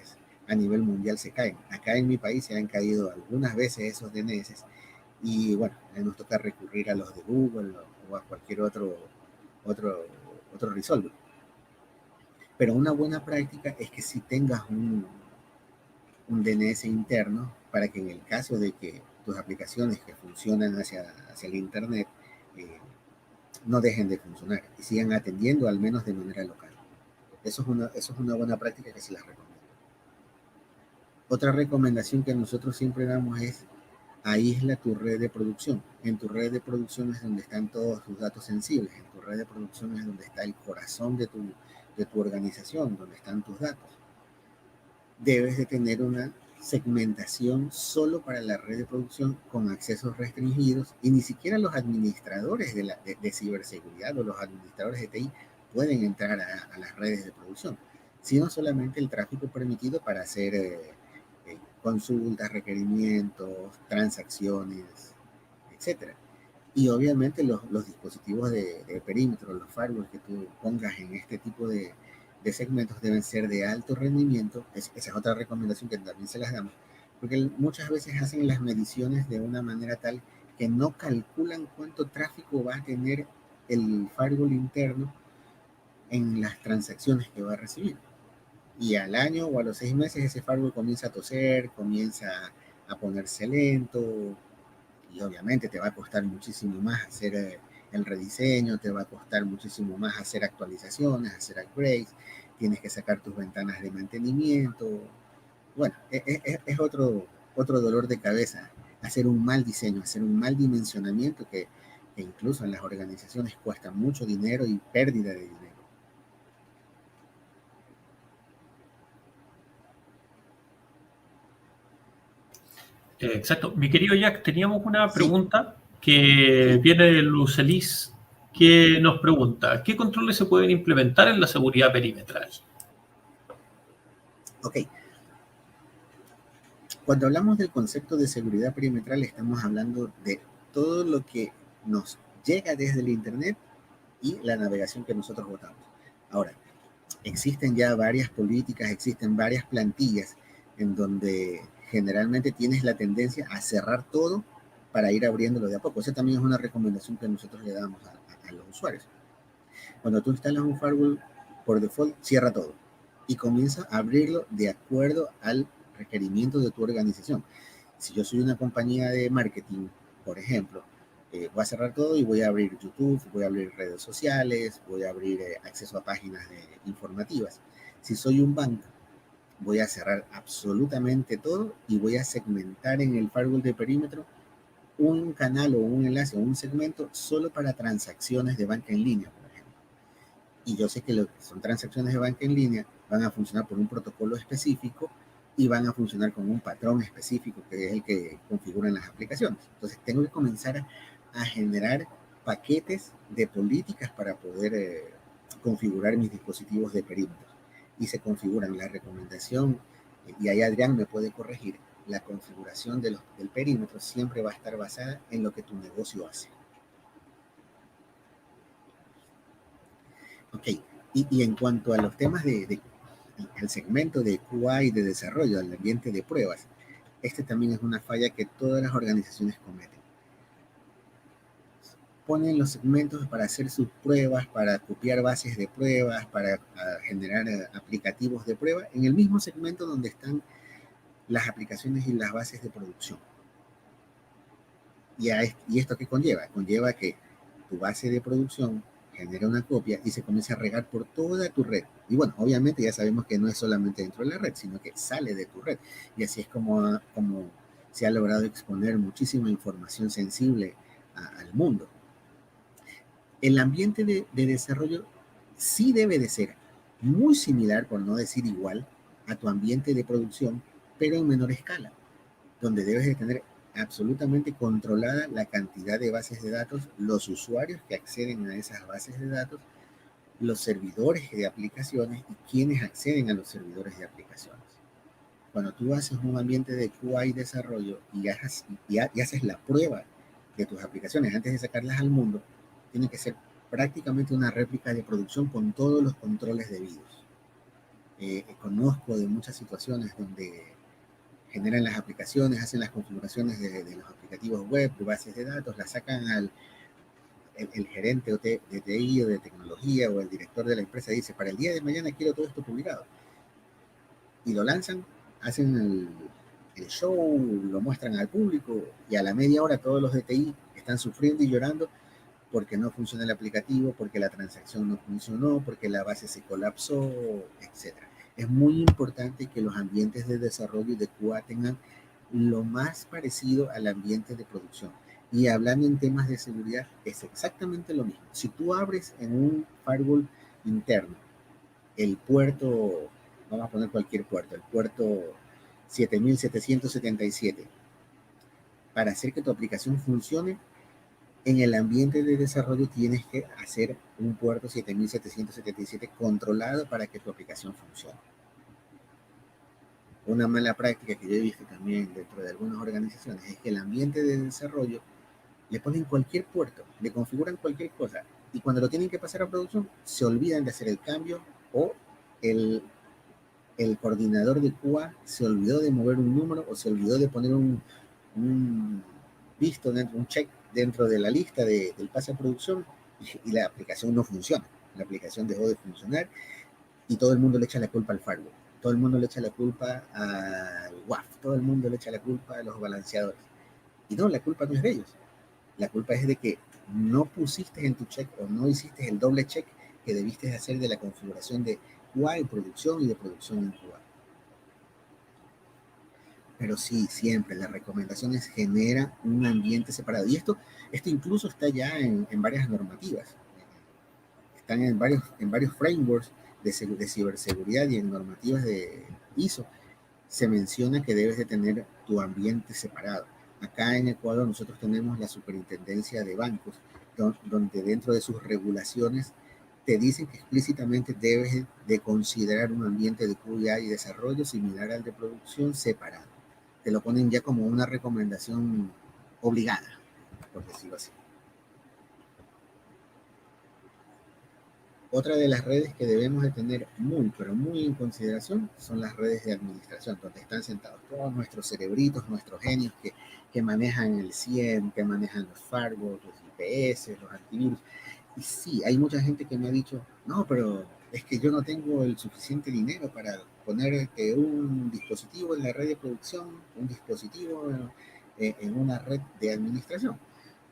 a nivel mundial se caen. Acá en mi país se han caído algunas veces esos DNS y bueno, nos toca recurrir a los de Google o a cualquier otro resolver. Pero una buena práctica es que si tengas un DNS interno para que en el caso de que tus aplicaciones que funcionan hacia el Internet no dejen de funcionar y sigan atendiendo al menos de manera local. Eso es una buena práctica que se las recomiendo. Otra recomendación que nosotros siempre damos es aísla tu red de producción. En tu red de producción es donde están todos tus datos sensibles. En tu red de producción es donde está el corazón de tu organización, donde están tus datos. Debes de tener una segmentación solo para la red de producción con accesos restringidos y ni siquiera los administradores de ciberseguridad o los administradores de TI pueden entrar a las redes de producción, sino solamente el tráfico permitido para hacer consultas, requerimientos, transacciones, etc. Y obviamente los dispositivos de perímetro, los firewalls que tú pongas en este tipo de segmentos deben ser de alto rendimiento. Esa es otra recomendación que también se las damos, porque muchas veces hacen las mediciones de una manera tal que no calculan cuánto tráfico va a tener el firewall interno en las transacciones que va a recibir. Y al año o a los 6 meses ese firewall comienza a toser, comienza a ponerse lento y obviamente te va a costar muchísimo más hacer el rediseño, te va a costar muchísimo más hacer actualizaciones, hacer upgrades, tienes que sacar tus ventanas de mantenimiento. Bueno, es otro dolor de cabeza hacer un mal diseño, hacer un mal dimensionamiento que incluso en las organizaciones cuesta mucho dinero y pérdida de dinero. Exacto. Mi querido Jack, teníamos una Sí. pregunta que Sí. viene de Lucelis, que nos pregunta, ¿qué controles se pueden implementar en la seguridad perimetral? Ok. Cuando hablamos del concepto de seguridad perimetral, estamos hablando de todo lo que nos llega desde el Internet y la navegación que nosotros votamos. Ahora, existen ya varias políticas, existen varias plantillas en donde generalmente tienes la tendencia a cerrar todo para ir abriéndolo de a poco. Esa también es una recomendación que nosotros le damos a los usuarios. Cuando tú instalas un firewall, por default, cierra todo y comienza a abrirlo de acuerdo al requerimiento de tu organización. Si yo soy una compañía de marketing, por ejemplo, voy a cerrar todo y voy a abrir YouTube, voy a abrir redes sociales, voy a abrir acceso a páginas informativas. Si soy un banco, voy a cerrar absolutamente todo y voy a segmentar en el firewall de perímetro un canal o un enlace o un segmento solo para transacciones de banca en línea, por ejemplo. Y yo sé que lo que son transacciones de banca en línea van a funcionar por un protocolo específico y van a funcionar con un patrón específico que es el que configuran las aplicaciones. Entonces tengo que comenzar a generar paquetes de políticas para poder configurar mis dispositivos de perímetro. Y se configuran la recomendación, y ahí Adrián me puede corregir, la configuración del perímetro siempre va a estar basada en lo que tu negocio hace. Ok, y en cuanto a los temas el segmento de QA y de desarrollo del ambiente de pruebas, este también es una falla que todas las organizaciones cometen. Ponen los segmentos para hacer sus pruebas, para copiar bases de pruebas, para generar aplicativos de prueba en el mismo segmento donde están las aplicaciones y las bases de producción. ¿Y esto qué conlleva? Conlleva que tu base de producción genera una copia y se comienza a regar por toda tu red. Y bueno, obviamente ya sabemos que no es solamente dentro de la red, sino que sale de tu red. Y así es como se ha logrado exponer muchísima información sensible al mundo. El ambiente de desarrollo sí debe de ser muy similar, por no decir igual, a tu ambiente de producción, pero en menor escala, donde debes de tener absolutamente controlada la cantidad de bases de datos, los usuarios que acceden a esas bases de datos, los servidores de aplicaciones y quienes acceden a los servidores de aplicaciones. Cuando tú haces un ambiente de QA y desarrollo y haces la prueba de tus aplicaciones antes de sacarlas al mundo, tiene que ser prácticamente una réplica de producción con todos los controles debidos. Conozco de muchas situaciones donde generan las aplicaciones, hacen las configuraciones de los aplicativos web, de bases de datos, las sacan al el gerente de TI o de tecnología o el director de la empresa, dice, para el día de mañana quiero todo esto publicado. Y lo lanzan, hacen el show, lo muestran al público y a la media hora todos los de TI están sufriendo y llorando porque no funciona el aplicativo, porque la transacción no funcionó, porque la base se colapsó, etc. Es muy importante que los ambientes de desarrollo y de QA tengan lo más parecido al ambiente de producción. Y hablando en temas de seguridad, es exactamente lo mismo. Si tú abres en un firewall interno el puerto, vamos a poner cualquier puerto, el puerto 7777, para hacer que tu aplicación funcione, en el ambiente de desarrollo tienes que hacer un puerto 7777 controlado para que tu aplicación funcione. Una mala práctica que yo he visto también dentro de algunas organizaciones es que el ambiente de desarrollo le ponen cualquier puerto, le configuran cualquier cosa y cuando lo tienen que pasar a producción se olvidan de hacer el cambio o el coordinador de QA se olvidó de mover un número o se olvidó de poner un visto, un check dentro de la lista del pase a producción y la aplicación no funciona. La aplicación dejó de funcionar y todo el mundo le echa la culpa al firewall. Todo el mundo le echa la culpa al WAF. Todo el mundo le echa la culpa a los balanceadores. Y no, la culpa no es de ellos. La culpa es de que no pusiste en tu check o no hiciste el doble check que debiste hacer de la configuración de QA en producción y de producción en QA. Pero sí, siempre las recomendaciones generan un ambiente separado. Y esto incluso está ya en varias normativas. Están en varios frameworks de ciberseguridad y en normativas de ISO. Se menciona que debes de tener tu ambiente separado. Acá en Ecuador nosotros tenemos la superintendencia de bancos, donde dentro de sus regulaciones te dicen que explícitamente debes de considerar un ambiente de QA y desarrollo similar al de producción separado. Te lo ponen ya como una recomendación obligada, por decirlo así. Otra de las redes que debemos de tener muy, pero muy en consideración son las redes de administración, donde están sentados todos nuestros cerebritos, nuestros genios que manejan el CIEM, que manejan los firewalls, los IPS, los antivirus. Y sí, hay mucha gente que me ha dicho, no, pero es que yo no tengo el suficiente dinero para poner un dispositivo en la red de producción, un dispositivo en una red de administración.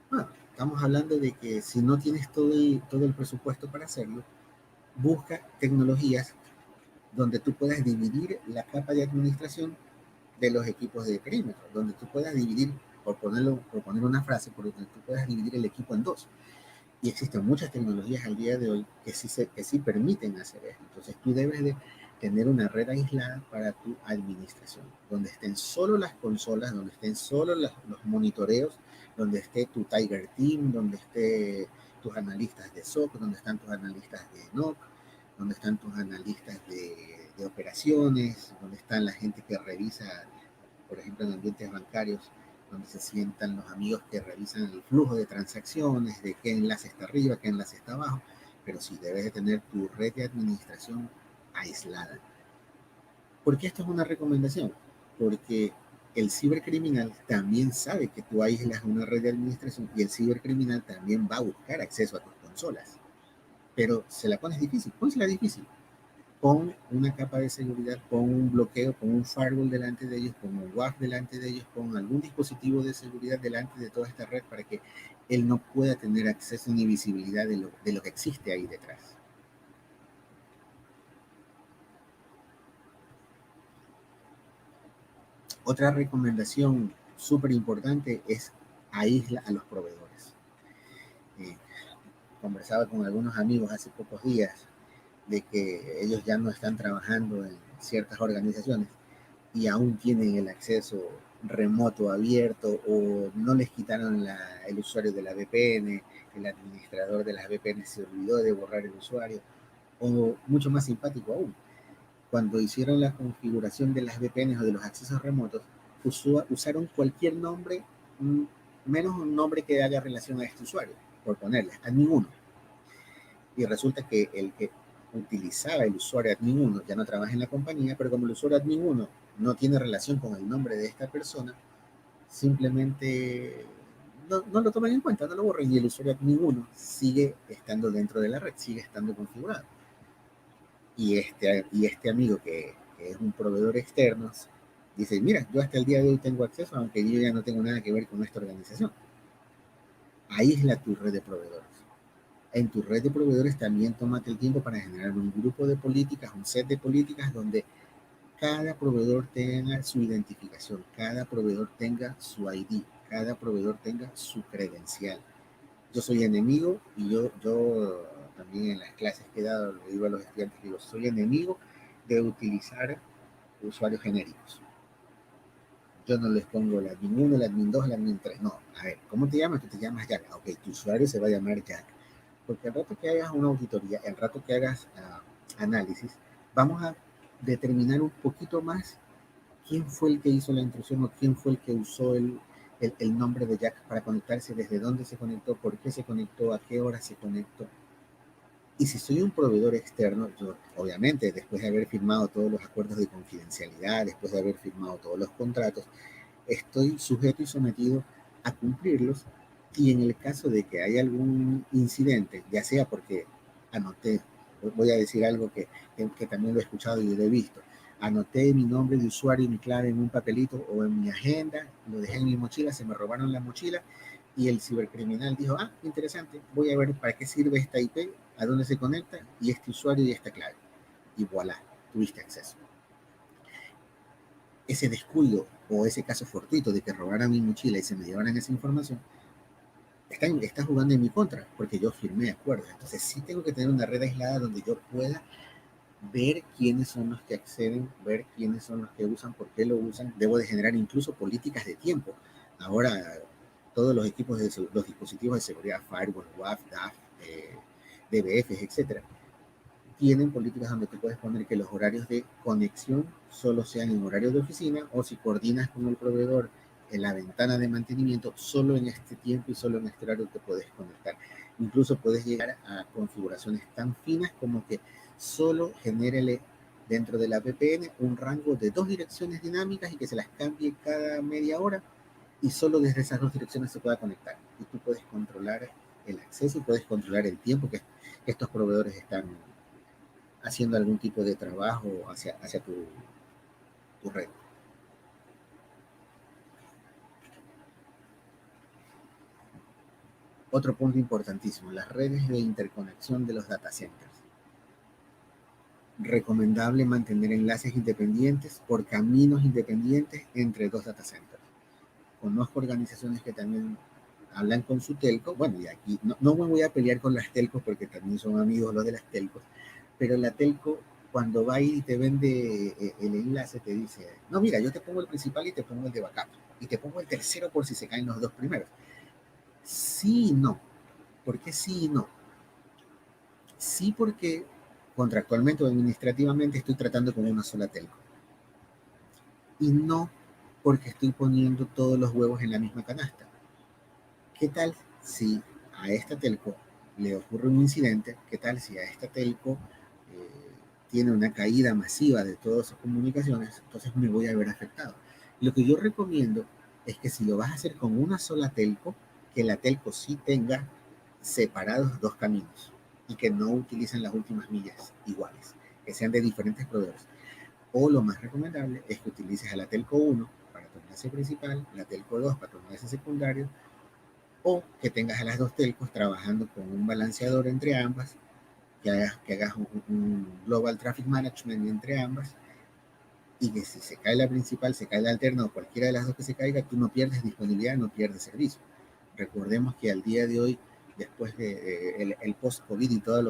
Bueno, estamos hablando de que si no tienes todo el presupuesto para hacerlo, busca tecnologías donde tú puedas dividir la capa de administración de los equipos de perímetro, donde tú puedas dividir, por poner una frase, por donde tú puedas dividir el equipo en dos. Y existen muchas tecnologías al día de hoy que sí permiten hacer eso. Entonces tú debes de tener una red aislada para tu administración, donde estén solo las consolas, donde estén solo los monitoreos, donde esté tu Tiger Team, donde esté tus analistas de SOC, donde están tus analistas de NOC, donde están tus analistas de operaciones, donde están la gente que revisa, por ejemplo, en ambientes bancarios, donde se sientan los amigos que revisan el flujo de transacciones, de qué enlace está arriba, qué enlace está abajo, pero sí debes de tener tu red de administración aislada. ¿Por qué esto es una recomendación? Porque el cibercriminal también sabe que tú aíslas una red de administración y el cibercriminal también va a buscar acceso a tus consolas. Pero se la pones difícil, pónsela difícil. Pon una capa de seguridad, pon un bloqueo, pon un firewall delante de ellos, pon un WAF delante de ellos, pon algún dispositivo de seguridad delante de toda esta red para que él no pueda tener acceso ni visibilidad de lo que existe ahí detrás. Otra recomendación súper importante es aísla a los proveedores. Conversaba con algunos amigos hace pocos días de que ellos ya no están trabajando en ciertas organizaciones y aún tienen el acceso remoto abierto o no les quitaron el usuario de la VPN, el administrador de las VPN se olvidó de borrar el usuario, o mucho más simpático aún, cuando hicieron la configuración de las VPNs o de los accesos remotos, usaron cualquier nombre, menos un nombre que haga relación a este usuario, por ponerle, admin 1. Y resulta que el que utilizaba el usuario admin 1 ya no trabaja en la compañía, pero como el usuario admin 1 no tiene relación con el nombre de esta persona, simplemente no lo toman en cuenta, no lo borran y el usuario admin 1 sigue estando dentro de la red, sigue estando configurado. Y este amigo que es un proveedor externo dice, mira, yo hasta el día de hoy tengo acceso, aunque yo ya no tengo nada que ver con esta organización. Aísla tu red de proveedores. En tu red de proveedores también tómate el tiempo para generar un grupo de políticas, un set de políticas donde cada proveedor tenga su identificación, cada proveedor tenga su ID, cada proveedor tenga su credencial. Yo soy enemigo y yo también en las clases que he dado, le digo a los estudiantes, digo, soy enemigo de utilizar usuarios genéricos. Yo no les pongo el admin 1, el admin 2, el admin 3. No, a ver, ¿cómo te llamas? Tú te llamas Jack. Ok, tu usuario se va a llamar Jack. Porque al rato que hagas una auditoría, al rato que hagas análisis, vamos a determinar un poquito más quién fue el que hizo la intrusión o quién fue el que usó el nombre de Jack para conectarse, desde dónde se conectó, por qué se conectó, a qué hora se conectó. Y si soy un proveedor externo, yo obviamente después de haber firmado todos los acuerdos de confidencialidad, después de haber firmado todos los contratos, estoy sujeto y sometido a cumplirlos. Y en el caso de que haya algún incidente, ya sea porque anoté, voy a decir algo que también lo he escuchado y lo he visto, anoté mi nombre de usuario y mi clave en un papelito o en mi agenda, lo dejé en mi mochila, se me robaron la mochila y el cibercriminal dijo, interesante, voy a ver para qué sirve esta IP, a dónde se conecta y este usuario y esta clave. Y voilà, tuviste acceso. Ese descuido o ese caso fortuito de que robaran mi mochila y se me llevaran esa información, está jugando en mi contra, porque yo firmé acuerdos. Entonces sí tengo que tener una red aislada donde yo pueda ver quiénes son los que acceden, ver quiénes son los que usan, por qué lo usan. Debo de generar incluso políticas de tiempo. Ahora todos los equipos los dispositivos de seguridad, firewall, WAF, DAF, DBFs, etcétera, tienen políticas donde tú puedes poner que los horarios de conexión solo sean en horario de oficina, o si coordinas con el proveedor en la ventana de mantenimiento, solo en este tiempo y solo en este horario te puedes conectar. Incluso puedes llegar a configuraciones tan finas como que solo genérele dentro de la VPN un rango de 2 direcciones dinámicas y que se las cambie cada media hora y solo desde esas 2 direcciones se pueda conectar. Y tú puedes controlar el acceso y puedes controlar el tiempo que estos proveedores están haciendo algún tipo de trabajo hacia tu red. Otro punto importantísimo, las redes de interconexión de los data centers. recomendable mantener enlaces independientes por caminos independientes entre dos data centers. Conozco organizaciones que también hablan con su telco. Bueno, y aquí no me voy a pelear con las telcos porque también son amigos los de las telcos, pero la telco cuando va y te vende el enlace te dice, no, mira, yo te pongo el principal y te pongo el de backup y te pongo el tercero por si se caen los dos primeros. Sí y no. ¿Por qué sí y no? Sí, porque contractualmente o administrativamente estoy tratando con una sola telco. Y no porque estoy poniendo todos los huevos en la misma canasta. ¿Qué tal si a esta telco le ocurre un incidente? ¿Qué tal si a esta telco tiene una caída masiva de todas sus comunicaciones? Entonces me voy a ver afectado. Lo que yo recomiendo es que si lo vas a hacer con una sola telco, que la telco sí tenga separados dos caminos y que no utilicen las últimas millas iguales, que sean de diferentes proveedores. O lo más recomendable es que utilices a la telco 1 para tu enlace principal, la telco 2 para tu enlace secundario, o que tengas a las dos telcos trabajando con un balanceador entre ambas, que hagas un global traffic management entre ambas, y que si se cae la principal, se cae la alterna o cualquiera de las dos que se caiga, tú no pierdes disponibilidad, no pierdes servicio. Recordemos que al día de hoy, después de el post-COVID y toda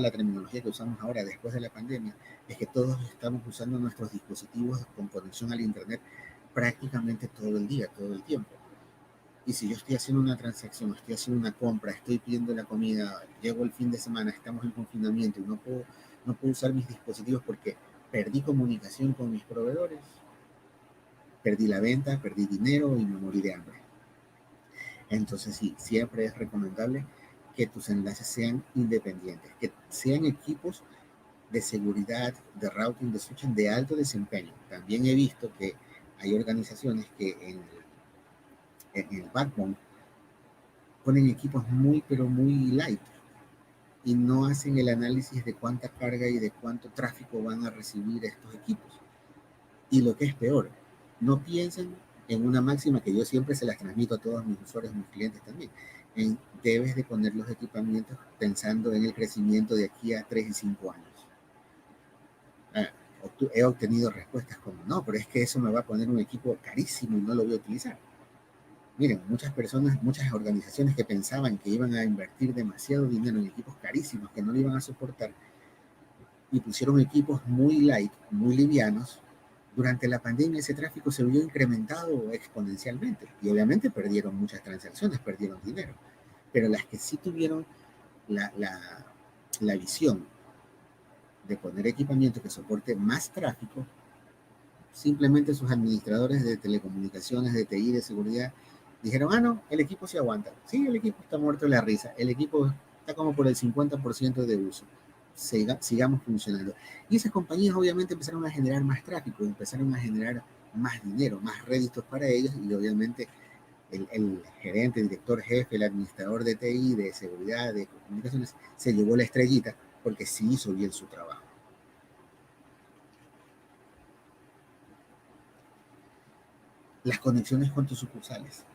la terminología que usamos ahora después de la pandemia, es que todos estamos usando nuestros dispositivos con conexión al Internet prácticamente todo el día, todo el tiempo. Y si yo estoy haciendo una transacción, estoy haciendo una compra, estoy pidiendo la comida, llego el fin de semana, estamos en confinamiento y no puedo usar mis dispositivos porque perdí comunicación con mis proveedores, perdí la venta, perdí dinero y me morí de hambre. Entonces sí, siempre es recomendable que tus enlaces sean independientes, que sean equipos de seguridad, de routing, de switching de alto desempeño. También he visto que hay organizaciones que en el backbone ponen equipos muy, pero muy light y no hacen el análisis de cuánta carga y de cuánto tráfico van a recibir estos equipos. Y lo que es peor, no piensan en una máxima que yo siempre se las transmito a todos mis usuarios, mis clientes también. Debes de poner los equipamientos pensando en el crecimiento de aquí a 3 y 5 años. He obtenido respuestas como, no, pero es que eso me va a poner un equipo carísimo y no lo voy a utilizar. Miren, muchas personas, muchas organizaciones que pensaban que iban a invertir demasiado dinero en equipos carísimos que no lo iban a soportar y pusieron equipos muy light, muy livianos. Durante la pandemia ese tráfico se vio incrementado exponencialmente y obviamente perdieron muchas transacciones, perdieron dinero. Pero las que sí tuvieron la visión de poner equipamiento que soporte más tráfico, simplemente sus administradores de telecomunicaciones, de TI, de seguridad, dijeron, no, el equipo se aguanta. Sí, el equipo está muerto de la risa. El equipo está como por el 50% de uso. Sigamos funcionando. Y esas compañías obviamente empezaron a generar más tráfico, empezaron a generar más dinero, más réditos para ellos y obviamente el gerente, el director jefe, el administrador de TI, de seguridad, de comunicaciones, se llevó la estrellita porque sí hizo bien su trabajo. Las conexiones con tus sucursales.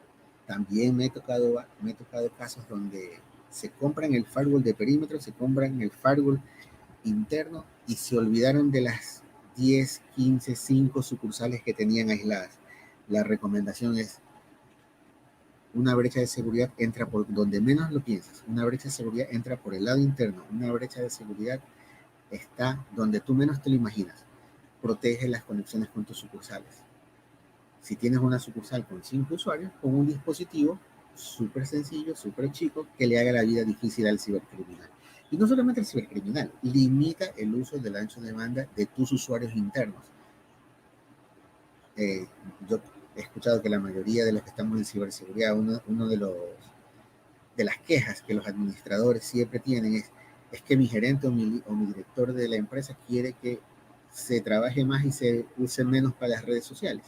También me he tocado casos donde se compran el firewall de perímetro, se compran el firewall interno y se olvidaron de las 10, 15, 5 sucursales que tenían aisladas. La recomendación es una brecha de seguridad entra por donde menos lo piensas. Una brecha de seguridad entra por el lado interno. Una brecha de seguridad está donde tú menos te lo imaginas. Protege las conexiones con tus sucursales. Si tienes una sucursal con 5 usuarios, con un dispositivo súper sencillo, súper chico, que le haga la vida difícil al cibercriminal. Y no solamente al cibercriminal, limita el uso del ancho de banda de tus usuarios internos. Yo he escuchado que la mayoría de los que estamos en ciberseguridad, uno de las quejas que los administradores siempre tienen es que mi gerente o mi director de la empresa quiere que se trabaje más y se use menos para las redes sociales.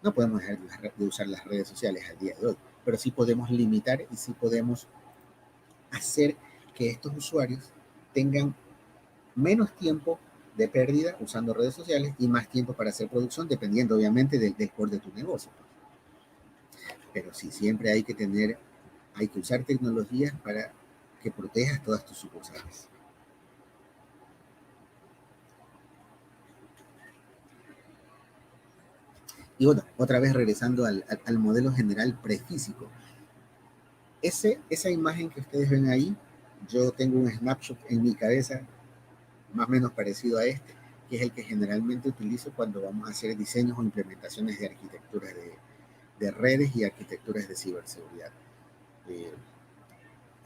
No podemos dejar de usar las redes sociales al día de hoy, pero sí podemos limitar y sí podemos hacer que estos usuarios tengan menos tiempo de pérdida usando redes sociales y más tiempo para hacer producción, dependiendo obviamente del core de tu negocio. Pero sí, siempre hay que usar tecnologías para que protejas todas tus sucursales. Y bueno, otra vez regresando al modelo general prefísico. Esa imagen que ustedes ven ahí, yo tengo un snapshot en mi cabeza más o menos parecido a este, que es el que generalmente utilizo cuando vamos a hacer diseños o implementaciones de arquitecturas de redes y arquitecturas de ciberseguridad.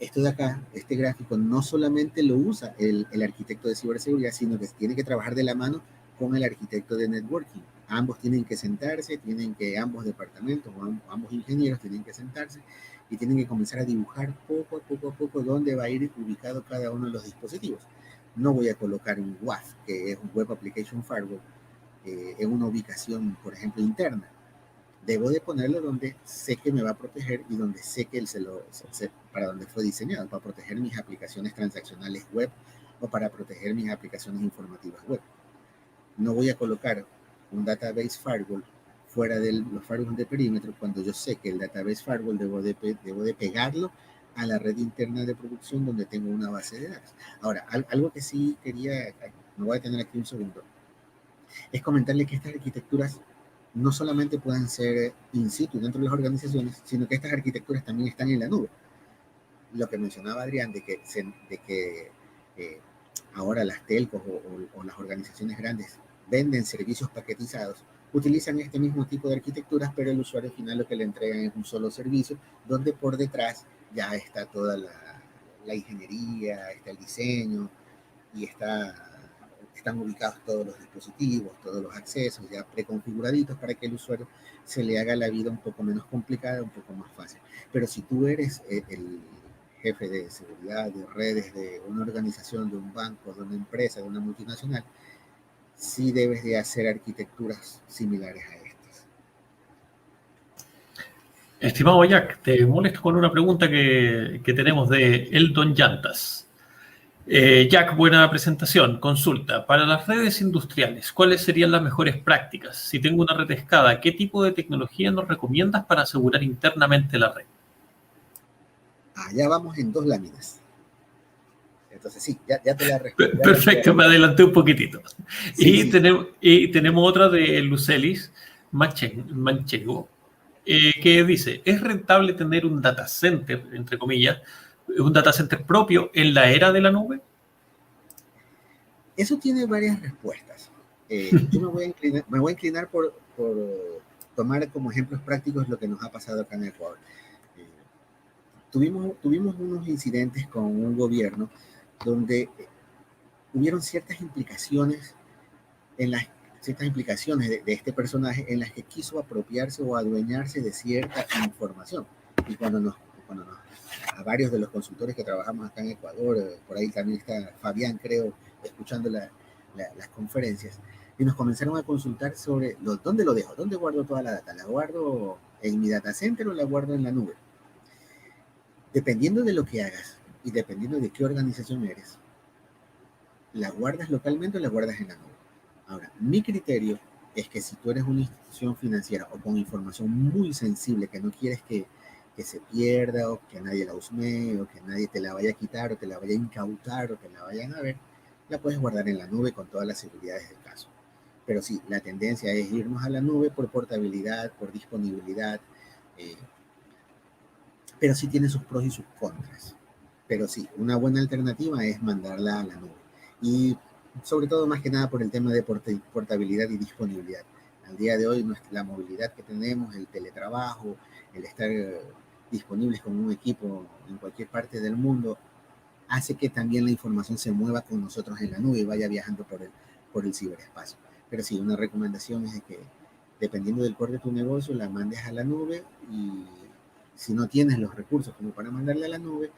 Esto de acá, este gráfico, no solamente lo usa el arquitecto de ciberseguridad, sino que tiene que trabajar de la mano con el arquitecto de networking. Ambos tienen que sentarse, ambos departamentos o ambos ingenieros tienen que sentarse y tienen que comenzar a dibujar poco a poco dónde va a ir ubicado cada uno de los dispositivos. No voy a colocar un WAF, que es un Web Application Firewall, en una ubicación, por ejemplo, interna. Debo de ponerlo donde sé que me va a proteger y donde sé que para donde fue diseñado, para proteger mis aplicaciones transaccionales web o para proteger mis aplicaciones informativas web. No voy a colocar un database firewall fuera de los firewalls de perímetro cuando yo sé que el database firewall debo de pegarlo a la red interna de producción donde tengo una base de datos. Ahora, algo que sí quería, me voy a tener aquí un segundo, es comentarle que estas arquitecturas no solamente pueden ser in situ dentro de las organizaciones, sino que estas arquitecturas también están en la nube. Lo que mencionaba Adrián, de que ahora las telcos o las organizaciones grandes venden servicios paquetizados, utilizan este mismo tipo de arquitecturas, pero el usuario final lo que le entregan es un solo servicio, donde por detrás ya está toda la ingeniería, está el diseño y están ubicados todos los dispositivos, todos los accesos ya preconfiguraditos para que el usuario se le haga la vida un poco menos complicada, un poco más fácil. Pero si tú eres el jefe de seguridad, de redes, de una organización, de un banco, de una empresa, de una multinacional, sí debes de hacer arquitecturas similares a estas. Estimado Jack, te molesto con una pregunta que tenemos de Eldon Llantas. Jack, buena presentación. Consulta. Para las redes industriales, ¿cuáles serían las mejores prácticas? Si tengo una red escada, ¿qué tipo de tecnología nos recomiendas para asegurar internamente la red? Ya vamos en 2 láminas. Entonces sí, ya te la respondo. Perfecto, me adelanté un poquitito. Sí, y tenemos otra de Lucelis Manchego, que dice, ¿es rentable tener un data center, entre comillas, un data center propio en la era de la nube? Eso tiene varias respuestas. Yo me voy a inclinar por tomar como ejemplos prácticos lo que nos ha pasado acá en Ecuador. Tuvimos unos incidentes con un gobierno donde hubieron ciertas implicaciones de este personaje en las que quiso apropiarse o adueñarse de cierta información. Y a varios de los consultores que trabajamos acá en Ecuador, por ahí también está Fabián, creo, escuchando las conferencias, y nos comenzaron a consultar sobre dónde lo dejo, dónde guardo toda la data, la guardo en mi data center o la guardo en la nube. Dependiendo de lo que hagas y dependiendo de qué organización eres, ¿la guardas localmente o la guardas en la nube? Ahora, mi criterio es que si tú eres una institución financiera o con información muy sensible que no quieres que se pierda o que nadie la husmee o que nadie te la vaya a quitar o te la vaya a incautar o que la vayan a ver, la puedes guardar en la nube con todas las seguridades del caso. Pero sí, la tendencia es irnos a la nube por portabilidad, por disponibilidad, pero sí tiene sus pros y sus contras. Pero sí, una buena alternativa es mandarla a la nube. Y sobre todo, más que nada, por el tema de portabilidad y disponibilidad. Al día de hoy, la movilidad que tenemos, el teletrabajo, el estar disponibles con un equipo en cualquier parte del mundo, hace que también la información se mueva con nosotros en la nube y vaya viajando por el ciberespacio. Pero sí, una recomendación es de que, dependiendo del core de tu negocio, la mandes a la nube y si no tienes los recursos como para mandarle a la nube,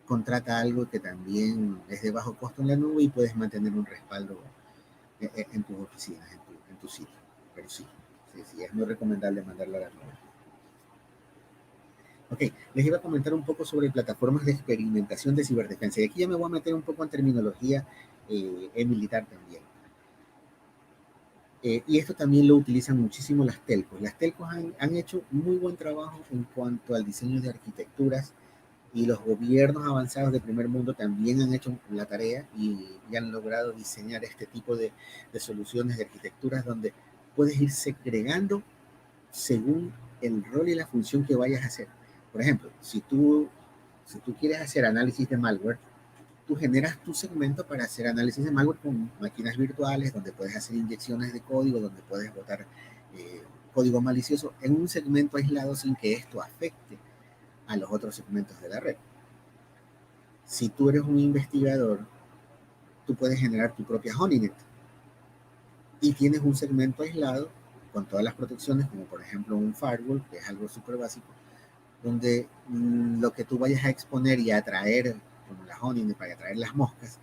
contrata algo que también es de bajo costo en la nube y puedes mantener un respaldo en tus oficinas, en tu sitio. Pero sí, es muy recomendable mandarla a la nube. Ok, les iba a comentar un poco sobre plataformas de experimentación de ciberdefensa. Y aquí ya me voy a meter un poco en terminología militar también. Y esto también lo utilizan muchísimo las telcos. Las telcos han hecho muy buen trabajo en cuanto al diseño de arquitecturas y los gobiernos avanzados de primer mundo también han hecho la tarea y han logrado diseñar este tipo de soluciones de arquitecturas donde puedes ir segregando según el rol y la función que vayas a hacer. Por ejemplo, si tú quieres hacer análisis de malware, tú generas tu segmento para hacer análisis de malware con máquinas virtuales, donde puedes hacer inyecciones de código, donde puedes botar código malicioso en un segmento aislado sin que esto afecte a los otros segmentos de la red. Si tú eres un investigador, tú puedes generar tu propia honeynet y tienes un segmento aislado con todas las protecciones, como por ejemplo un firewall, que es algo súper básico, donde lo que tú vayas a exponer y a atraer, como la honeynet, para atraer las moscas,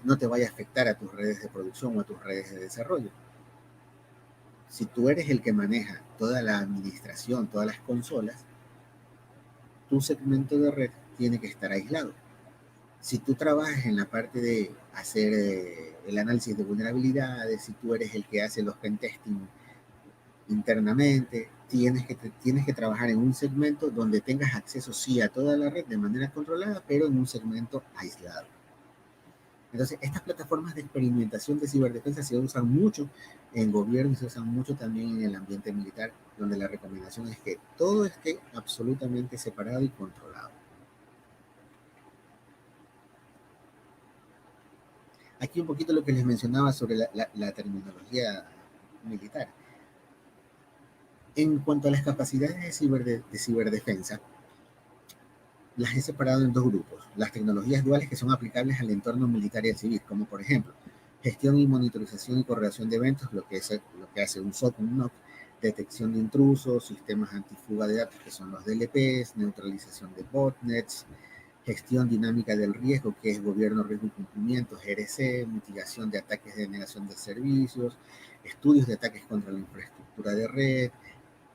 no te vaya a afectar a tus redes de producción o a tus redes de desarrollo. Si tú eres el que maneja toda la administración, todas las consolas, tu segmento de red tiene que estar aislado. Si tú trabajas en la parte de hacer el análisis de vulnerabilidades, si tú eres el que hace los pentesting internamente, tienes que trabajar en un segmento donde tengas acceso sí a toda la red de manera controlada, pero en un segmento aislado. Entonces, estas plataformas de experimentación de ciberdefensa se usan mucho en gobierno y se usan mucho también en el ambiente militar, donde la recomendación es que todo esté absolutamente separado y controlado. Aquí un poquito lo que les mencionaba sobre la terminología militar. En cuanto a las capacidades de ciberdefensa, las he separado en dos grupos. Las tecnologías duales que son aplicables al entorno militar y al civil, como por ejemplo, gestión y monitorización y correlación de eventos, lo que hace un SOC, un NOC, detección de intrusos, sistemas antifuga de datos, que son los DLPs, neutralización de botnets, gestión dinámica del riesgo, que es gobierno, riesgo y cumplimiento, GRC, mitigación de ataques de denegación de servicios, estudios de ataques contra la infraestructura de red,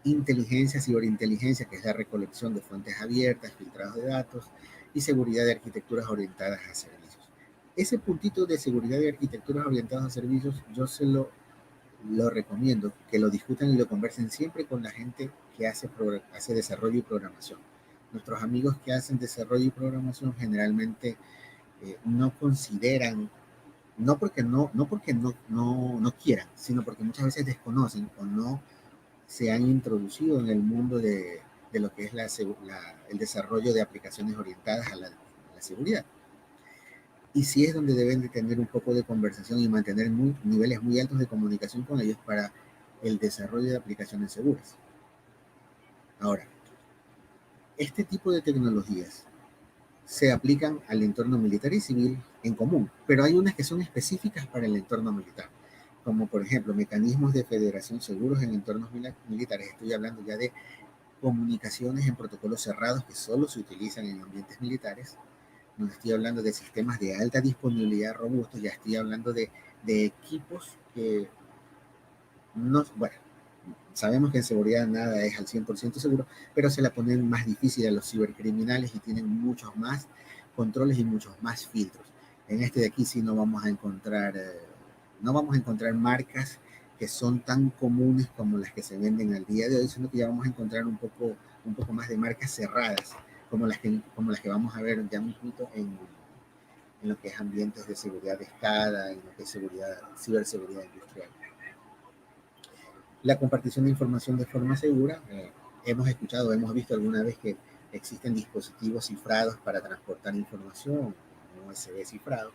inteligencia, ciberinteligencia, que es la recolección de fuentes abiertas, filtrados de datos, y seguridad de arquitecturas orientadas a servicios. Ese puntito de seguridad de arquitecturas orientadas a servicios, yo se lo recomiendo, que lo discutan y lo conversen siempre con la gente que hace desarrollo y programación. Nuestros amigos que hacen desarrollo y programación generalmente no consideran, no porque no quieran, sino porque muchas veces desconocen o no se han introducido en el mundo de lo que es el desarrollo de aplicaciones orientadas a la seguridad. Y sí es donde deben de tener un poco de conversación y mantener niveles muy altos de comunicación con ellos para el desarrollo de aplicaciones seguras. Ahora, este tipo de tecnologías se aplican al entorno militar y civil en común, pero hay unas que son específicas para el entorno militar, como por ejemplo mecanismos de federación seguros en entornos militares. Estoy hablando ya de comunicaciones en protocolos cerrados que solo se utilizan en ambientes militares. No estoy hablando de sistemas de alta disponibilidad robustos, ya estoy hablando de equipos que no, bueno, sabemos que en seguridad nada es al 100% seguro, pero se la ponen más difícil a los cibercriminales y tienen muchos más controles y muchos más filtros. En este de aquí sí no vamos a encontrar marcas que son tan comunes como las que se venden al día de hoy, sino que ya vamos a encontrar un poco más de marcas cerradas, como las que vamos a ver ya mismito en lo que es ambientes de seguridad de escala, en lo que es ciberseguridad industrial. La compartición de información de forma segura. Hemos visto alguna vez que existen dispositivos cifrados para transportar información, USB cifrado.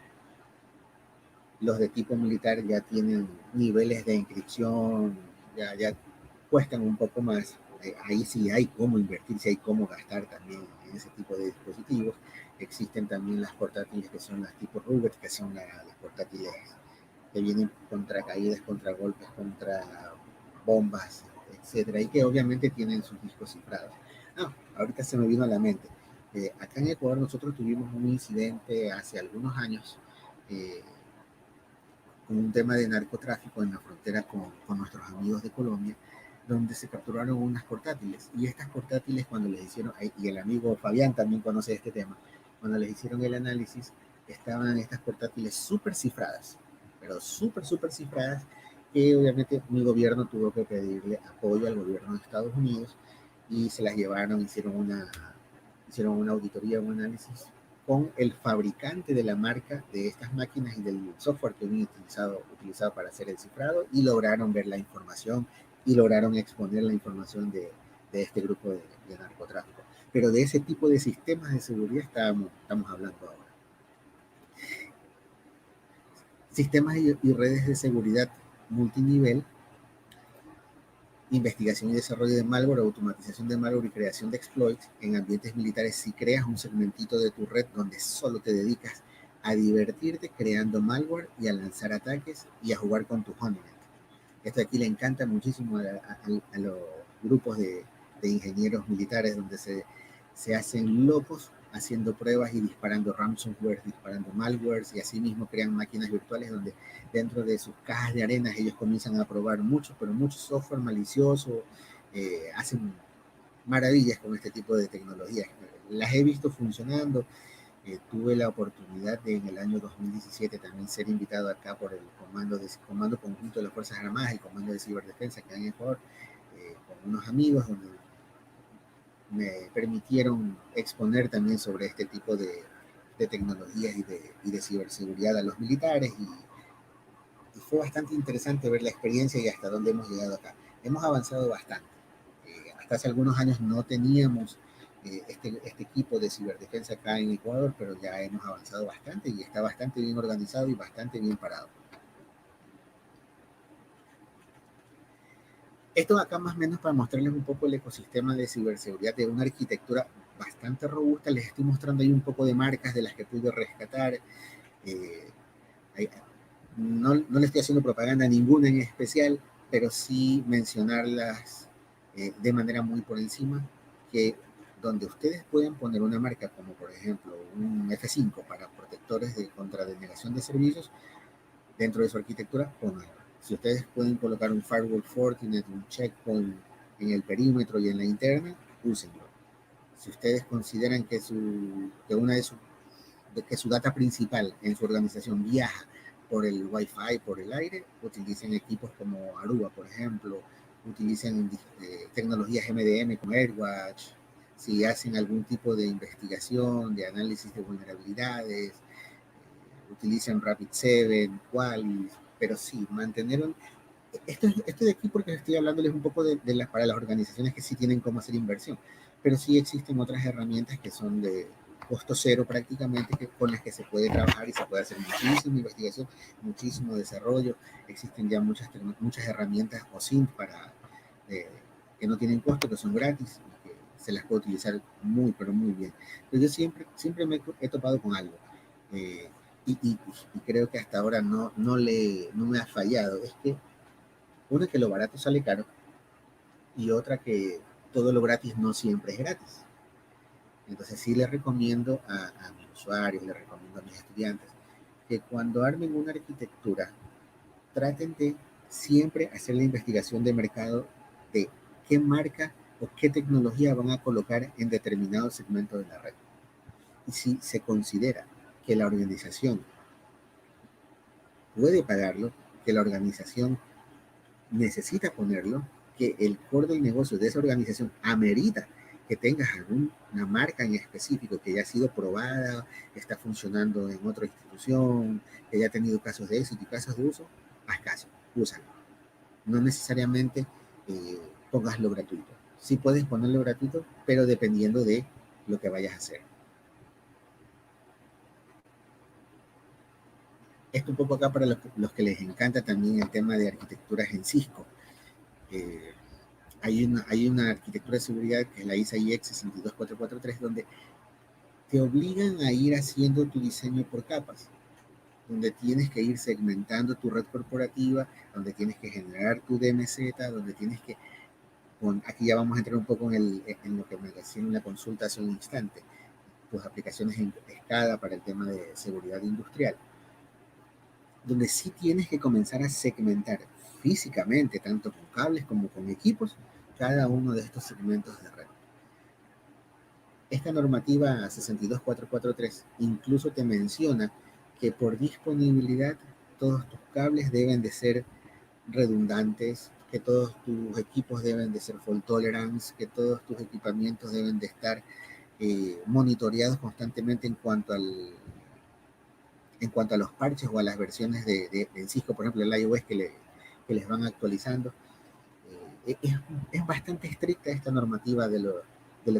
Los de tipo militar ya tienen niveles de encripción, ya cuestan un poco más. Ahí sí hay cómo invertir, sí hay cómo gastar también en ese tipo de dispositivos. Existen también las portátiles que son las tipo Rubet, que son las portátiles que vienen contra caídas, contra golpes, contra bombas, etcétera, y que obviamente tienen sus discos cifrados. Ahorita se me vino a la mente. Acá en Ecuador nosotros tuvimos un incidente hace algunos años con un tema de narcotráfico en la frontera con nuestros amigos de Colombia, donde se capturaron unas portátiles. Y estas portátiles, cuando les hicieron, y el amigo Fabián también conoce este tema, cuando les hicieron el análisis, estaban estas portátiles súper cifradas, pero súper cifradas, que obviamente mi gobierno tuvo que pedirle apoyo al gobierno de Estados Unidos y se las llevaron, hicieron una auditoría, un análisis con el fabricante de la marca de estas máquinas y del software que habían utilizado para hacer el cifrado, y lograron ver la información y lograron exponer la información de este grupo de narcotráfico. Pero de ese tipo de sistemas de seguridad estamos hablando ahora. Sistemas y redes de seguridad multinivel, investigación y desarrollo de malware, automatización de malware y creación de exploits en ambientes militares. Si creas un segmentito de tu red donde solo te dedicas a divertirte creando malware y a lanzar ataques y a jugar con tu honeynet. Esto aquí le encanta muchísimo a los grupos de ingenieros militares, donde se hacen locos haciendo pruebas y disparando ransomware, disparando malwares, y así mismo crean máquinas virtuales donde dentro de sus cajas de arena ellos comienzan a probar mucho software malicioso, hacen maravillas con este tipo de tecnologías. Las he visto funcionando. Tuve la oportunidad de en el año 2017 también ser invitado acá por el Comando Conjunto de las Fuerzas Armadas, el Comando de Ciberdefensa acá en Ecuador, con unos amigos, donde me permitieron exponer también sobre este tipo de tecnologías y de ciberseguridad a los militares, y fue bastante interesante ver la experiencia y hasta dónde hemos llegado acá. Hemos avanzado bastante. Hasta hace algunos años no teníamos este equipo de ciberdefensa acá en Ecuador, pero ya hemos avanzado bastante y está bastante bien organizado y bastante bien parado. Esto acá más o menos para mostrarles un poco el ecosistema de ciberseguridad de una arquitectura bastante robusta. Les estoy mostrando ahí un poco de marcas de las que pude rescatar. No le estoy haciendo propaganda a ninguna en especial, pero sí mencionarlas de manera muy por encima, que donde ustedes pueden poner una marca como por ejemplo un F5 para protectores contra denegación de servicios, dentro de su arquitectura, pónganlo. Si ustedes pueden colocar un firewall Fortinet, un checkpoint en el perímetro y en la interna, úsenlo. Si ustedes consideran que su data principal en su organización viaja por el Wi-Fi, por el aire, utilicen equipos como Aruba, por ejemplo, utilicen tecnologías MDM como AirWatch. Si hacen algún tipo de investigación, de análisis de vulnerabilidades, utilicen Rapid7, Qualys, pero sí, mantener esto de aquí, porque estoy hablándoles un poco para las organizaciones que sí tienen cómo hacer inversión, pero sí existen otras herramientas que son de costo cero prácticamente, con las que se puede trabajar y se puede hacer muchísima investigación, muchísimo desarrollo. Existen ya muchas herramientas OSINT que no tienen costo, que son gratis y que se las puede utilizar muy, pero muy bien. Pero yo siempre me he topado con algo. Y creo que hasta ahora no me ha fallado. Es que una, que lo barato sale caro, y otra, que todo lo gratis no siempre es gratis. Entonces sí les recomiendo a mis usuarios, les recomiendo a mis estudiantes, que cuando armen una arquitectura, traten de siempre hacer la investigación de mercado de qué marca o qué tecnología van a colocar en determinado segmento de la red. Y si se considera que la organización puede pagarlo, que la organización necesita ponerlo, que el core del negocio de esa organización amerita que tengas alguna marca en específico que ya ha sido probada, que está funcionando en otra institución, que haya tenido casos de éxito y casos de uso, haz caso, úsalo. No necesariamente pongaslo gratuito. Sí puedes ponerlo gratuito, pero dependiendo de lo que vayas a hacer. Esto un poco acá para los que les encanta también el tema de arquitecturas en Cisco. Hay una arquitectura de seguridad que es la ISA-IX 62443, donde te obligan a ir haciendo tu diseño por capas, donde tienes que ir segmentando tu red corporativa, donde tienes que generar tu DMZ, donde tienes que... aquí ya vamos a entrar un poco en lo que me decía en la consulta hace un instante, tus aplicaciones en escala para el tema de seguridad industrial, donde sí tienes que comenzar a segmentar físicamente, tanto con cables como con equipos, cada uno de estos segmentos de red. Esta normativa 62443 incluso te menciona que por disponibilidad todos tus cables deben de ser redundantes, que todos tus equipos deben de ser fault tolerance, que todos tus equipamientos deben de estar monitoreados constantemente en cuanto a los parches o a las versiones de Cisco, por ejemplo, el iOS que les van actualizando. Es bastante estricta esta normativa de lo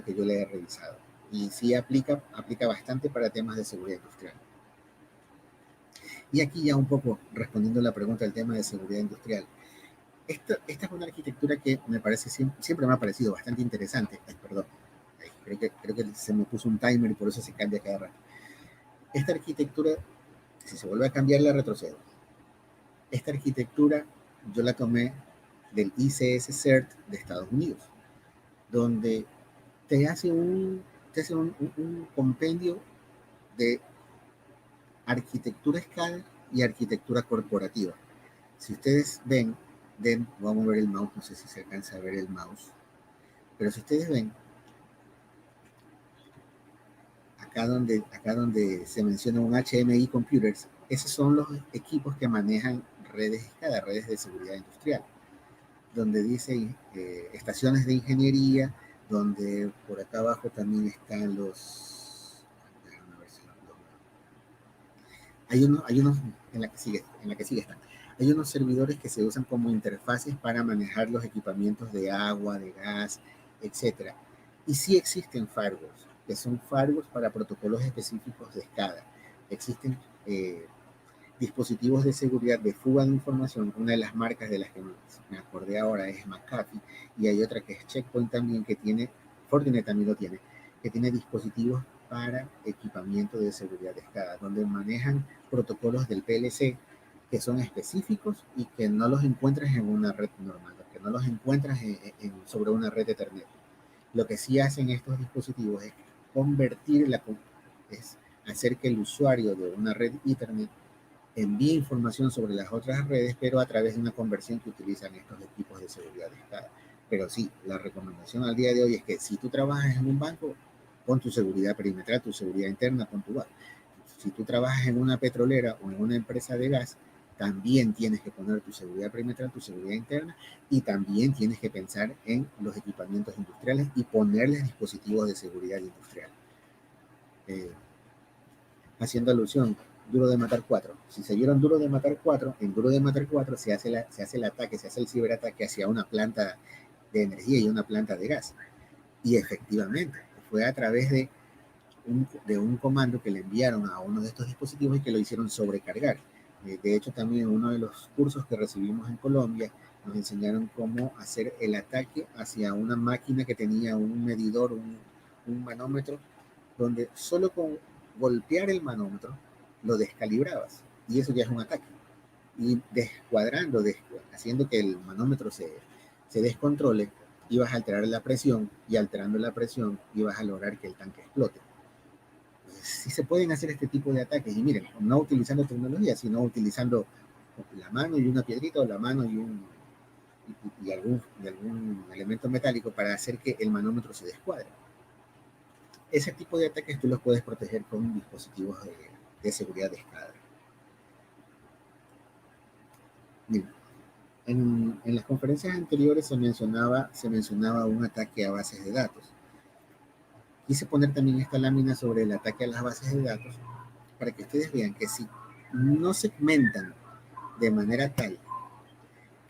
que yo le he revisado. Y sí aplica bastante para temas de seguridad industrial. Y aquí ya un poco respondiendo a la pregunta del tema de seguridad industrial. Esta es una arquitectura que me parece siempre me ha parecido bastante interesante. Ay, perdón, creo que se me puso un timer y por eso se cambia cada rato. Esta arquitectura, si se vuelve a cambiar, la retrocedo. Esta arquitectura yo la tomé del ICS CERT de Estados Unidos, donde te hace un compendio de arquitectura SCADA y arquitectura corporativa. Si ustedes ven, vamos a ver el mouse, no sé si se alcanza a ver el mouse, pero si ustedes ven, acá donde se menciona un HMI Computers, esos son los equipos que manejan redes SCADA, redes de seguridad industrial, donde dice estaciones de ingeniería, donde por acá abajo también están los... Hay unos en la que sigue están. Hay unos servidores que se usan como interfaces para manejar los equipamientos de agua, de gas, etc. Y sí existen firewalls, que son firewalls para protocolos específicos de SCADA. Existen dispositivos de seguridad de fuga de información. Una de las marcas de las que me acordé ahora es McAfee, y hay otra que es Checkpoint también, que tiene, Fortinet también lo tiene, que tiene dispositivos para equipamiento de seguridad de SCADA, donde manejan protocolos del PLC que son específicos y que no los encuentras en una red normal, que no los encuentras sobre una red Ethernet. Lo que sí hacen estos dispositivos es es hacer que el usuario de una red Ethernet envía información sobre las otras redes, pero a través de una conversión que utilizan estos equipos de seguridad de SCADA. Pero sí, la recomendación al día de hoy es que si tú trabajas en un banco, pon tu seguridad perimetral, tu seguridad interna, pon tu banco. Si tú trabajas en una petrolera o en una empresa de gas, también tienes que poner tu seguridad perimetral, tu seguridad interna, y también tienes que pensar en los equipamientos industriales y ponerles dispositivos de seguridad industrial. Haciendo alusión, Duro de Matar 4. Si se vieron Duro de Matar 4, en Duro de Matar 4 se hace el ataque, se hace el ciberataque hacia una planta de energía y una planta de gas. Y efectivamente, fue a través de un comando que le enviaron a uno de estos dispositivos y que lo hicieron sobrecargar. De hecho, también en uno de los cursos que recibimos en Colombia, nos enseñaron cómo hacer el ataque hacia una máquina que tenía un medidor, un manómetro, donde solo con golpear el manómetro lo descalibrabas, y eso ya es un ataque. Y descuadrando, haciendo que el manómetro se descontrole, ibas a alterar la presión, y alterando la presión ibas a lograr que el tanque explote. Sí se pueden hacer este tipo de ataques, y miren, no utilizando tecnología, sino utilizando la mano y una piedrita, o la mano y algún elemento metálico para hacer que el manómetro se descuadre. Ese tipo de ataques tú los puedes proteger con dispositivos de seguridad de SCADA. Miren, en las conferencias anteriores se mencionaba un ataque a bases de datos. Quise poner también esta lámina sobre el ataque a las bases de datos para que ustedes vean que si no segmentan de manera tal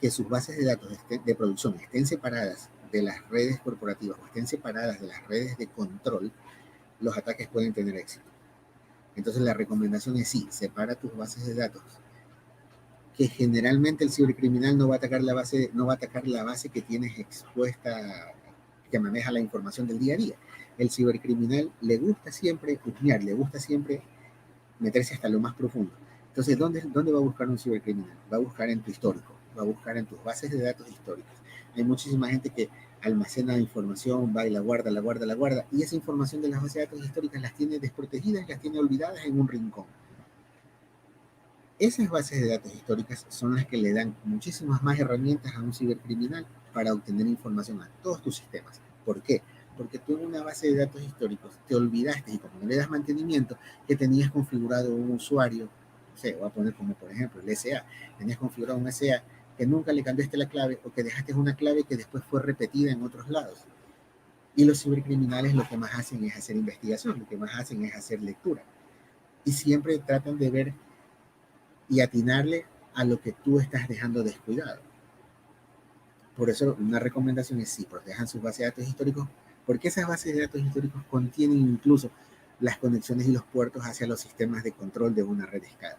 que sus bases de datos de producción estén separadas de las redes corporativas o estén separadas de las redes de control, los ataques pueden tener éxito. Entonces la recomendación es sí, separa tus bases de datos, que generalmente el cibercriminal no va a atacar la base que tienes expuesta, que maneja la información del día a día. El cibercriminal le gusta siempre husmear, le gusta siempre meterse hasta lo más profundo. Entonces, ¿dónde va a buscar un cibercriminal? Va a buscar en tu histórico, va a buscar en tus bases de datos históricas. Hay muchísima gente que almacena información, va y la guarda, y esa información de las bases de datos históricas las tiene desprotegidas, las tiene olvidadas en un rincón. Esas bases de datos históricas son las que le dan muchísimas más herramientas a un cibercriminal para obtener información a todos tus sistemas. ¿Por qué? Porque tú en una base de datos históricos te olvidaste, y como no le das mantenimiento, que tenías configurado un usuario, no sé, voy a poner como por ejemplo el SA, tenías configurado un SA que nunca le cambiaste la clave, o que dejaste una clave que después fue repetida en otros lados. Y los cibercriminales lo que más hacen es hacer investigación, lo que más hacen es hacer lectura. Y siempre tratan de ver y atinarle a lo que tú estás dejando descuidado. Por eso una recomendación es sí, protejan sus bases de datos históricos, porque esas bases de datos históricos contienen incluso las conexiones y los puertos hacia los sistemas de control de una red SCADA.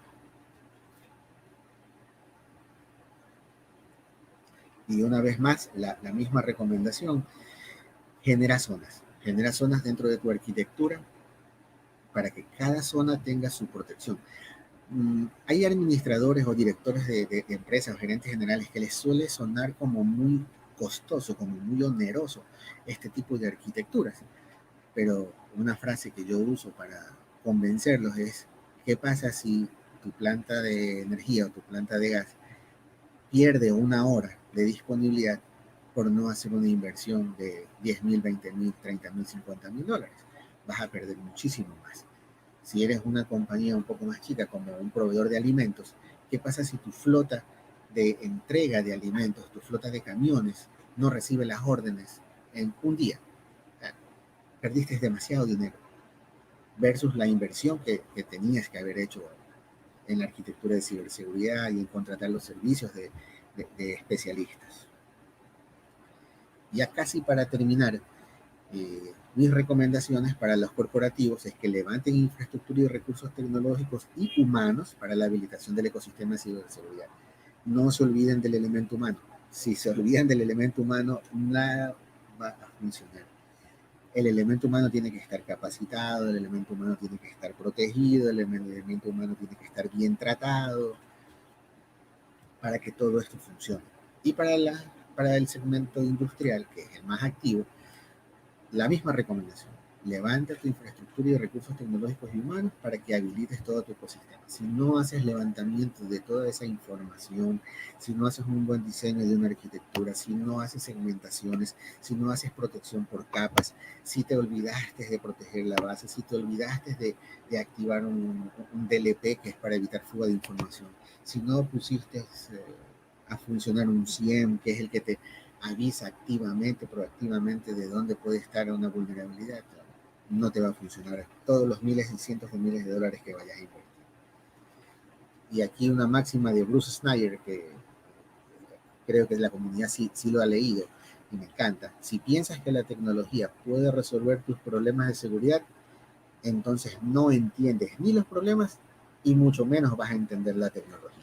Y una vez más, la misma recomendación, genera zonas dentro de tu arquitectura para que cada zona tenga su protección. Hay administradores o directores de empresas o gerentes generales que les suele sonar como muy costoso, como muy oneroso este tipo de arquitecturas. Pero una frase que yo uso para convencerlos es: ¿qué pasa si tu planta de energía o tu planta de gas pierde una hora de disponibilidad por no hacer una inversión de 10,000, 20,000, 30,000, 50,000 dólares? Vas a perder muchísimo más. Si eres una compañía un poco más chica, como un proveedor de alimentos, ¿qué pasa si tu flota de entrega de alimentos, tu flota de camiones, no recibe las órdenes en un día? Perdiste demasiado dinero versus la inversión que tenías que haber hecho en la arquitectura de ciberseguridad y en contratar los servicios de especialistas. Ya casi para terminar, mis recomendaciones para los corporativos es que levanten infraestructura y recursos tecnológicos y humanos para la habilitación del ecosistema de ciberseguridad. No se olviden del elemento humano. Si se olvidan del elemento humano, nada va a funcionar. El elemento humano tiene que estar capacitado, el elemento humano tiene que estar protegido, el elemento humano tiene que estar bien tratado para que todo esto funcione. Y para el segmento industrial, que es el más activo, la misma recomendación: levanta tu infraestructura y recursos tecnológicos y humanos para que habilites todo tu ecosistema. Si no haces levantamiento de toda esa información, si no haces un buen diseño de una arquitectura, si no haces segmentaciones, si no haces protección por capas, si te olvidaste de proteger la base, si te olvidaste de activar un DLP, que es para evitar fuga de información, si no pusiste a funcionar un SIEM, que es el que te avisa activamente, proactivamente de dónde puede estar una vulnerabilidad, no te va a funcionar todos los miles y cientos de miles de dólares que vayas a invertir. Y aquí una máxima de Bruce Schneier, que creo que la comunidad sí lo ha leído y me encanta: si piensas que la tecnología puede resolver tus problemas de seguridad, entonces no entiendes ni los problemas y mucho menos vas a entender la tecnología.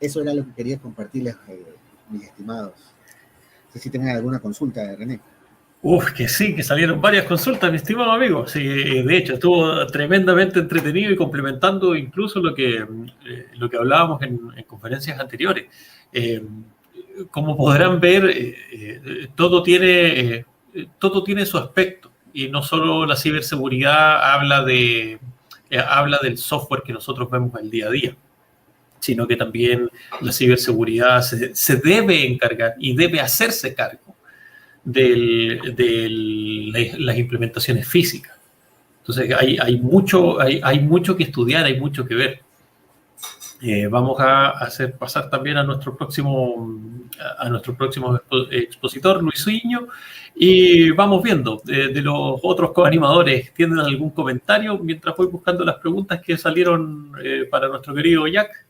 Eso era lo que quería compartirles, mis estimados. No sé si tienen alguna consulta, René. Que sí, que salieron varias consultas, mi estimado amigo. Sí, de hecho, estuvo tremendamente entretenido y complementando incluso lo que hablábamos en conferencias anteriores. Como podrán ver, todo tiene su aspecto, y no solo la ciberseguridad habla del software que nosotros vemos el día a día, sino que también la ciberseguridad se debe encargar y debe hacerse cargo de las implementaciones físicas. Entonces hay mucho que estudiar, hay mucho que ver. Vamos a hacer pasar también a nuestro próximo expositor, Luisinho, y vamos viendo de los otros coanimadores. ¿Tienen algún comentario mientras voy buscando las preguntas que salieron para nuestro querido Jack?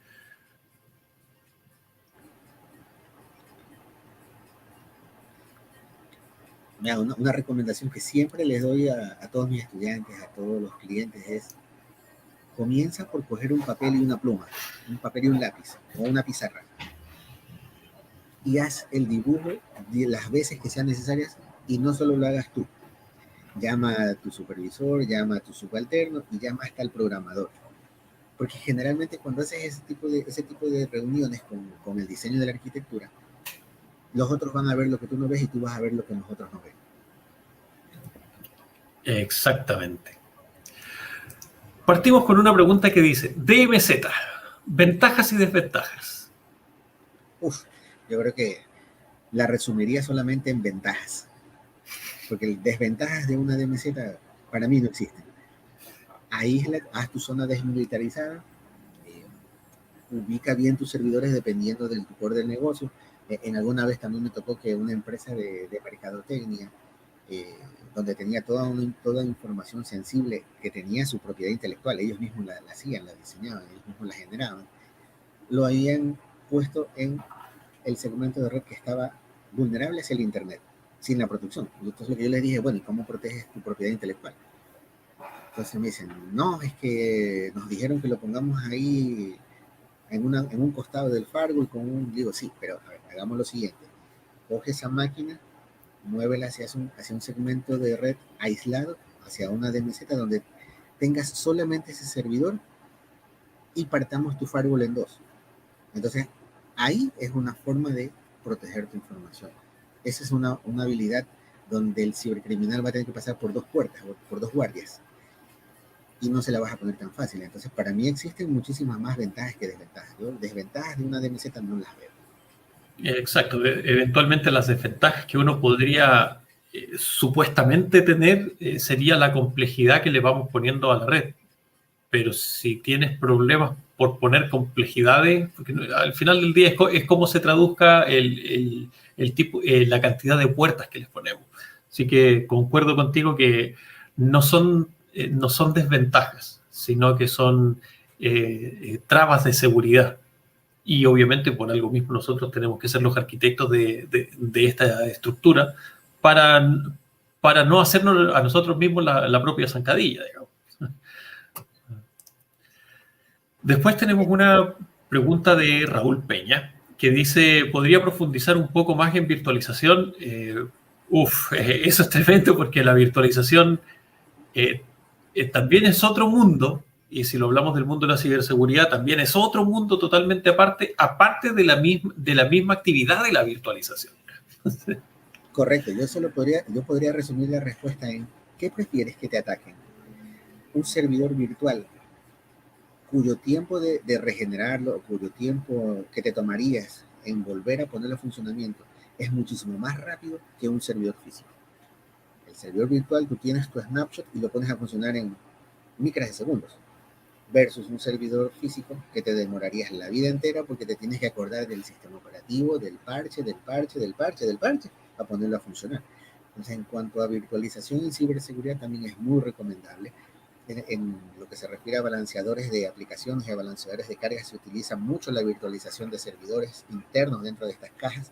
Una recomendación que siempre les doy a todos mis estudiantes, a todos los clientes, es: comienza por coger un papel y una pluma, un papel y un lápiz o una pizarra, y haz el dibujo de las veces que sean necesarias, y no solo lo hagas tú. Llama a tu supervisor, llama a tu subalterno y llama hasta al programador. Porque generalmente cuando haces ese tipo de reuniones con el diseño de la arquitectura, los otros van a ver lo que tú no ves y tú vas a ver lo que los otros no ven. Exactamente. Partimos con una pregunta que dice: DMZ, ventajas y desventajas. Yo creo que la resumiría solamente en ventajas, porque desventajas de una DMZ para mí no existen. Aísla, haz tu zona desmilitarizada, ubica bien tus servidores dependiendo del core del negocio. En alguna vez también me tocó que una empresa de mercadotecnia, donde tenía toda información sensible que tenía su propiedad intelectual, ellos mismos la hacían, la diseñaban, ellos mismos la generaban, lo habían puesto en el segmento de red que estaba vulnerable hacia el Internet, sin la protección. Entonces lo que yo les dije, bueno, ¿y cómo proteges tu propiedad intelectual? Entonces me dicen, no, es que nos dijeron que lo pongamos ahí en un costado del firewall con un... Digo, sí, pero a ver, hagamos lo siguiente. Coge esa máquina, muévela hacia un segmento de red aislado, hacia una DMZ donde tengas solamente ese servidor y partamos tu firewall en dos. Entonces, ahí es una forma de proteger tu información. Esa es una habilidad donde el cibercriminal va a tener que pasar por dos puertas, por dos guardias, y no se la vas a poner tan fácil. Entonces, para mí existen muchísimas más ventajas que desventajas. Yo desventajas de una DMZ no las veo. Exacto. Eventualmente las desventajas que uno podría supuestamente tener sería la complejidad que le vamos poniendo a la red. Pero si tienes problemas por poner complejidades, porque al final del día es cómo se traduzca el tipo, la cantidad de puertas que les ponemos. Así que concuerdo contigo que no son desventajas, sino que son trabas de seguridad. Y obviamente por algo mismo nosotros tenemos que ser los arquitectos de esta estructura para no hacernos a nosotros mismos la propia zancadilla, digamos. Después tenemos una pregunta de Raúl Peña, que dice, ¿podría profundizar un poco más en virtualización? Eso es tremendo porque la virtualización también es otro mundo, y si lo hablamos del mundo de la ciberseguridad, también es otro mundo totalmente aparte de la misma actividad de la virtualización. Correcto, yo podría resumir la respuesta en, ¿qué prefieres que te ataquen? ¿Un servidor virtual cuyo tiempo de regenerarlo, o cuyo tiempo que te tomarías en volver a ponerlo en funcionamiento es muchísimo más rápido que un servidor físico? El servidor virtual, tú tienes tu snapshot y lo pones a funcionar en micras de segundos, versus un servidor físico que te demorarías la vida entera porque te tienes que acordar del sistema operativo, del parche, a ponerlo a funcionar. Entonces, en cuanto a virtualización y ciberseguridad, también es muy recomendable. En lo que se refiere a balanceadores de aplicaciones y a balanceadores de carga, se utiliza mucho la virtualización de servidores internos dentro de estas cajas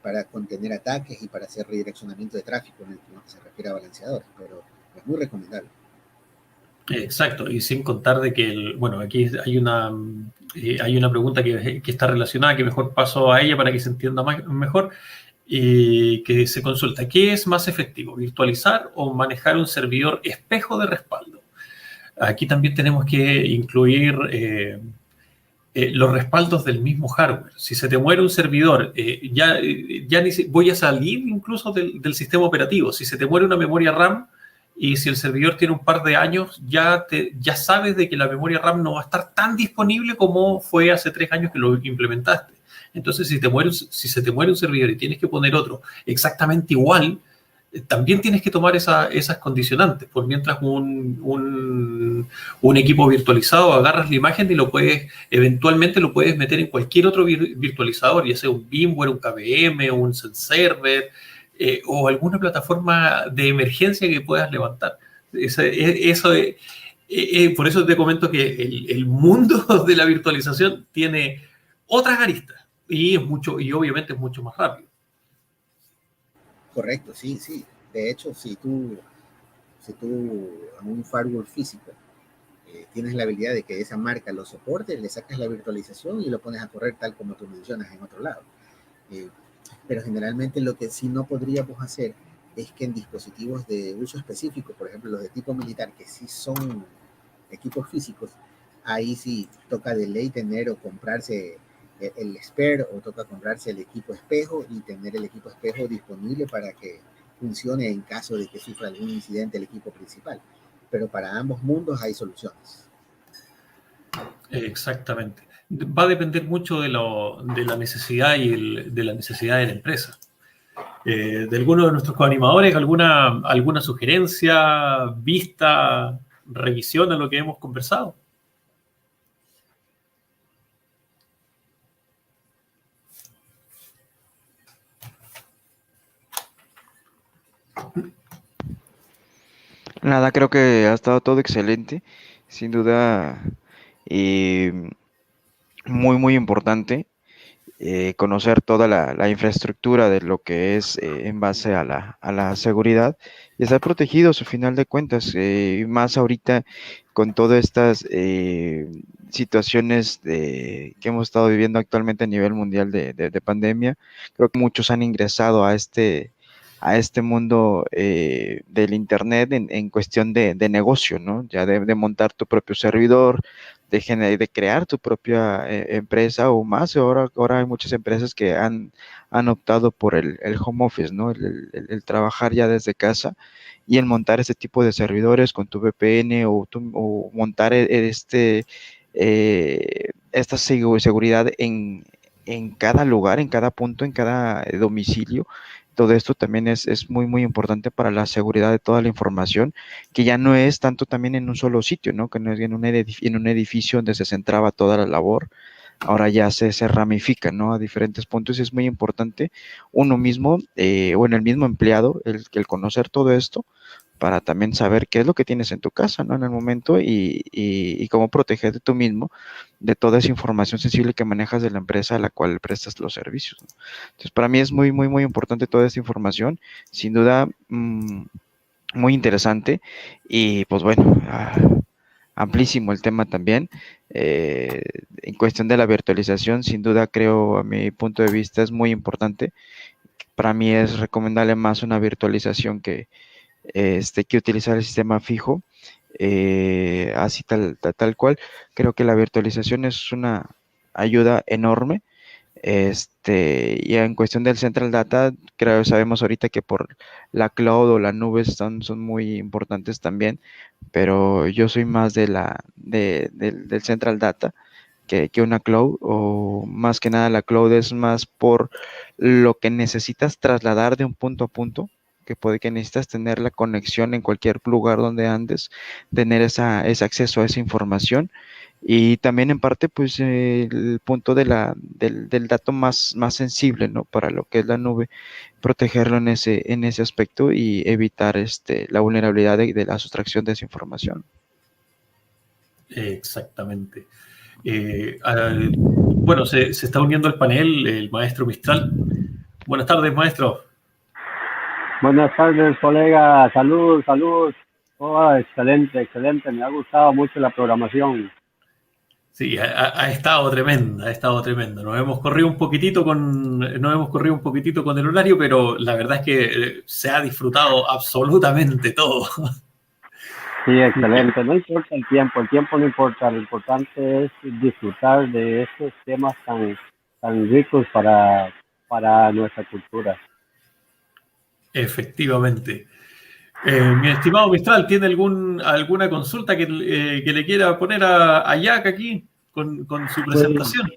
para contener ataques y para hacer redireccionamiento de tráfico en lo que se refiere a balanceadores, pero es muy recomendable. Exacto, y sin contar de que, aquí hay una pregunta que está relacionada, que mejor paso a ella para que se entienda mejor, y que se consulta, ¿qué es más efectivo, virtualizar o manejar un servidor espejo de respaldo? Aquí también tenemos que incluir los respaldos del mismo hardware. Si se te muere un servidor, voy a salir incluso del sistema operativo. Si se te muere una memoria RAM y si el servidor tiene un par de años, ya sabes de que la memoria RAM no va a estar tan disponible como fue hace 3 años que lo implementaste. Entonces, si se te muere un servidor y tienes que poner otro exactamente igual, también tienes que tomar esas condicionantes. Por mientras un equipo virtualizado, agarras la imagen y eventualmente lo puedes meter en cualquier otro virtualizador, ya sea un VMware, un KVM, un Server, o alguna plataforma de emergencia que puedas levantar. Por eso te comento que el mundo de la virtualización tiene otras aristas y obviamente es mucho más rápido. Correcto, sí. De hecho, si tú a un firewall físico tienes la habilidad de que esa marca lo soporte, le sacas la virtualización y lo pones a correr tal como tú mencionas en otro lado. Pero generalmente lo que sí no podríamos hacer es que en dispositivos de uso específico, por ejemplo los de tipo militar, que sí son equipos físicos, ahí sí toca de ley tener o comprarse el spare, o toca comprarse el equipo espejo y tener el equipo espejo disponible para que funcione en caso de que sufra algún incidente el equipo principal. Pero para ambos mundos hay soluciones. Exactamente. Va a depender mucho de la necesidad y de la necesidad de la empresa. De alguno de nuestros coanimadores, alguna sugerencia, vista, revisión a lo que hemos conversado. Nada, creo que ha estado todo excelente, sin duda, y muy, muy importante conocer toda la infraestructura de lo que es en base a la seguridad y estar protegidos a final de cuentas, más ahorita con todas estas situaciones que hemos estado viviendo actualmente a nivel mundial de pandemia. Creo que muchos han ingresado a este mundo del Internet en cuestión de negocio, ¿no? Ya de montar tu propio servidor, de crear tu propia empresa o más. Ahora hay muchas empresas que han optado por el home office, ¿no? El trabajar ya desde casa y el montar este tipo de servidores con tu VPN o montar esta seguridad en cada lugar, en cada punto, en cada domicilio. Todo esto también es muy, muy importante para la seguridad de toda la información, que ya no es tanto también en un solo sitio, ¿no? Que no es en un edificio donde se centraba toda la labor, ahora ya se ramifica, ¿no? A diferentes puntos. Es muy importante uno mismo o en el mismo empleado el conocer todo esto para también saber qué es lo que tienes en tu casa, ¿no? En el momento y cómo protegerte tú mismo de toda esa información sensible que manejas de la empresa a la cual prestas los servicios, ¿no? Entonces, para mí es muy, muy, muy importante toda esta información. Sin duda, muy interesante. Y pues bueno, amplísimo el tema también. En cuestión de la virtualización, sin duda creo, a mi punto de vista, es muy importante. Para mí es recomendable más una virtualización que utilizar el sistema fijo, así tal cual. Creo que la virtualización es una ayuda enorme. Y en cuestión del Central Data, creo sabemos ahorita que por la cloud o la nube son muy importantes también, pero yo soy más del Central Data que una cloud, o más que nada la cloud es más por lo que necesitas trasladar de un punto a punto, que puede que necesitas tener la conexión en cualquier lugar donde andes, tener ese acceso a esa información. Y también en parte, pues, el punto del dato más sensible, ¿no? Para lo que es la nube, protegerlo en ese aspecto y evitar la vulnerabilidad de la sustracción de esa información. Exactamente. Bueno, se está uniendo al panel el maestro Mistral. Buenas tardes, maestro. Buenas tardes, colega. Salud, salud. Oh, excelente, excelente. Me ha gustado mucho la programación. Sí, ha estado tremenda, ha estado tremenda. Nos hemos corrido un poquitito con el horario, pero la verdad es que se ha disfrutado absolutamente todo. Sí, excelente. No importa el tiempo no importa. Lo importante es disfrutar de estos temas tan ricos para nuestra cultura. Efectivamente. Mi estimado Mistral, ¿tiene alguna consulta que le quiera poner a Jack aquí con su presentación?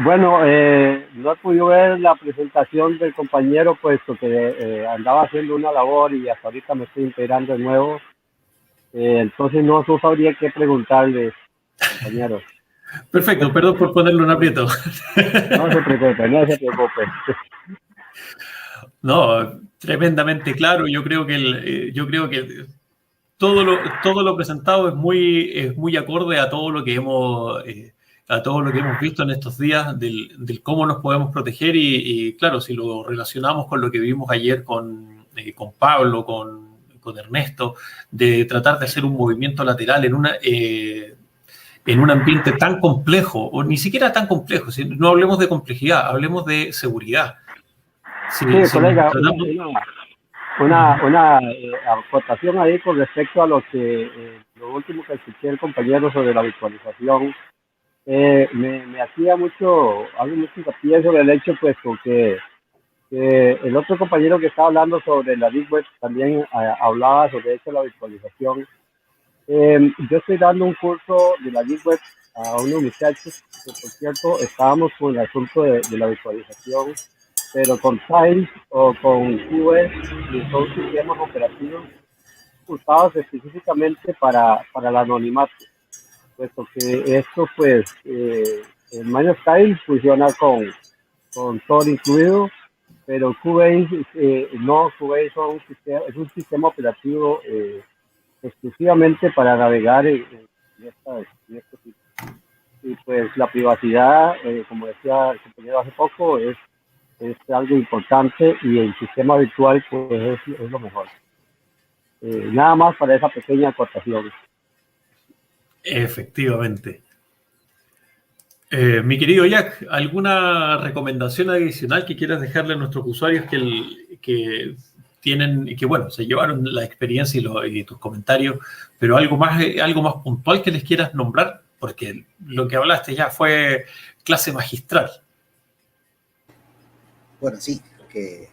Bueno, no he podido ver la presentación del compañero, puesto que andaba haciendo una labor y hasta ahorita me estoy integrando de nuevo. Entonces no sabría qué preguntarles, compañeros. Perfecto, perdón por ponerle un aprieto. No se preocupe, no se preocupe. No, tremendamente claro. Yo creo que todo lo presentado es muy acorde a todo lo que hemos visto en estos días del cómo nos podemos proteger y claro, si lo relacionamos con lo que vimos ayer con Pablo, con Ernesto, de tratar de hacer un movimiento lateral en un ambiente tan complejo, o ni siquiera tan complejo, no hablemos de complejidad, hablemos de seguridad. Sí, colega, una aportación ahí con respecto a lo último que escuché el compañero sobre la virtualización. Me hacía algo mucho hincapié sobre el hecho, pues, que el otro compañero que estaba hablando sobre la Big Web también hablaba sobre eso, la virtualización. Yo estoy dando un curso de la Big Web a unos muchachos que, por cierto, estábamos con el asunto de la virtualización, pero con Tiles o con QS, y son sistemas operativos usados específicamente para el anonimato, puesto que esto, pues, el Minus Tiles funciona con Tor incluido, pero Cubase no, Cubase es un sistema operativo exclusivamente para navegar en este tipo. Y pues la privacidad, como decía el compañero hace poco, es algo importante y el sistema virtual pues es lo mejor. Nada más para esa pequeña acotación. Efectivamente. Mi querido Jack, ¿alguna recomendación adicional que quieras dejarle a nuestros usuarios que tienen, que bueno, se llevaron la experiencia y tus comentarios, pero algo más puntual que les quieras nombrar? Porque lo que hablaste ya fue clase magistral. Bueno, sí, que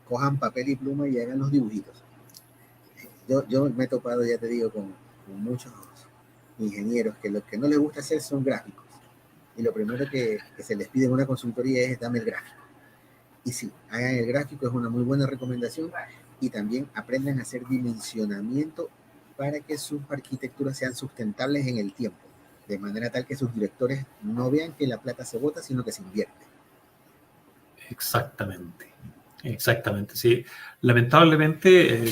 cojan papel y pluma y hagan los dibujitos. Yo me he topado, ya te digo, con muchos ingenieros que lo que no les gusta hacer son gráficos. Y lo primero que se les pide en una consultoría es dame el gráfico. Y sí, hagan el gráfico, es una muy buena recomendación. Y también aprendan a hacer dimensionamiento para que sus arquitecturas sean sustentables en el tiempo, de manera tal que sus directores no vean que la plata se bota, sino que se invierte. Exactamente, exactamente, sí. Lamentablemente,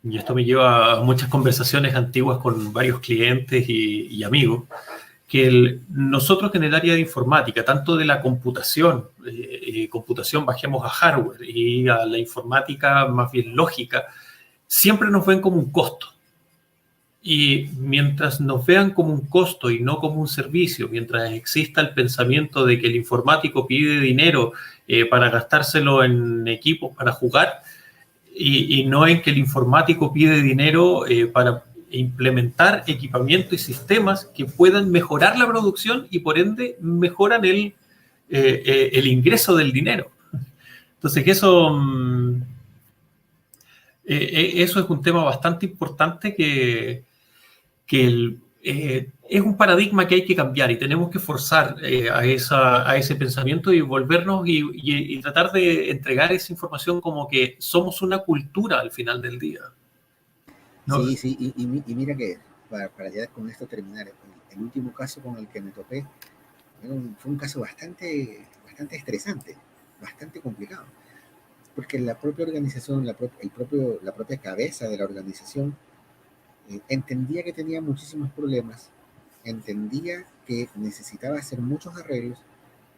y esto me lleva a muchas conversaciones antiguas con varios clientes y amigos, que nosotros en el área de informática, tanto de la computación, computación bajemos a hardware y a la informática más bien lógica, siempre nos ven como un costo. Y mientras nos vean como un costo y no como un servicio, mientras exista el pensamiento de que el informático pide dinero para gastárselo en equipos para jugar y no en que el informático pide dinero para implementar equipamiento y sistemas que puedan mejorar la producción y por ende mejoran el ingreso del dinero. Entonces eso es un tema bastante importante que es un paradigma que hay que cambiar y tenemos que forzar a ese pensamiento y volvernos y tratar de entregar esa información como que somos una cultura al final del día, ¿no? Sí, sí, y mira que para ya con esto terminar, el último caso con el que me topé fue un caso bastante estresante, bastante complicado, porque la propia organización, la propia cabeza de la organización entendía que tenía muchísimos problemas, entendía que necesitaba hacer muchos arreglos,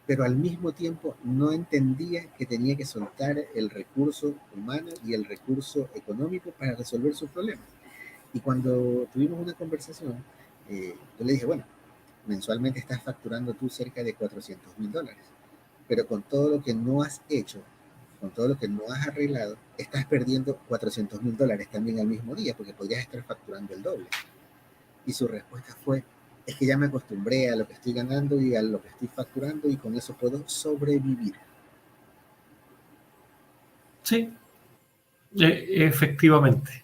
pero al mismo tiempo no entendía que tenía que soltar el recurso humano y el recurso económico para resolver sus problemas. Y cuando tuvimos una conversación, yo le dije, bueno, mensualmente estás facturando tú cerca de $400,000, pero con todo lo que no has hecho, con todo lo que no has arreglado, estás perdiendo $400,000 también al mismo día, porque podrías estar facturando el doble. Y su respuesta fue, es que ya me acostumbré a lo que estoy ganando y a lo que estoy facturando y con eso puedo sobrevivir. Sí, efectivamente.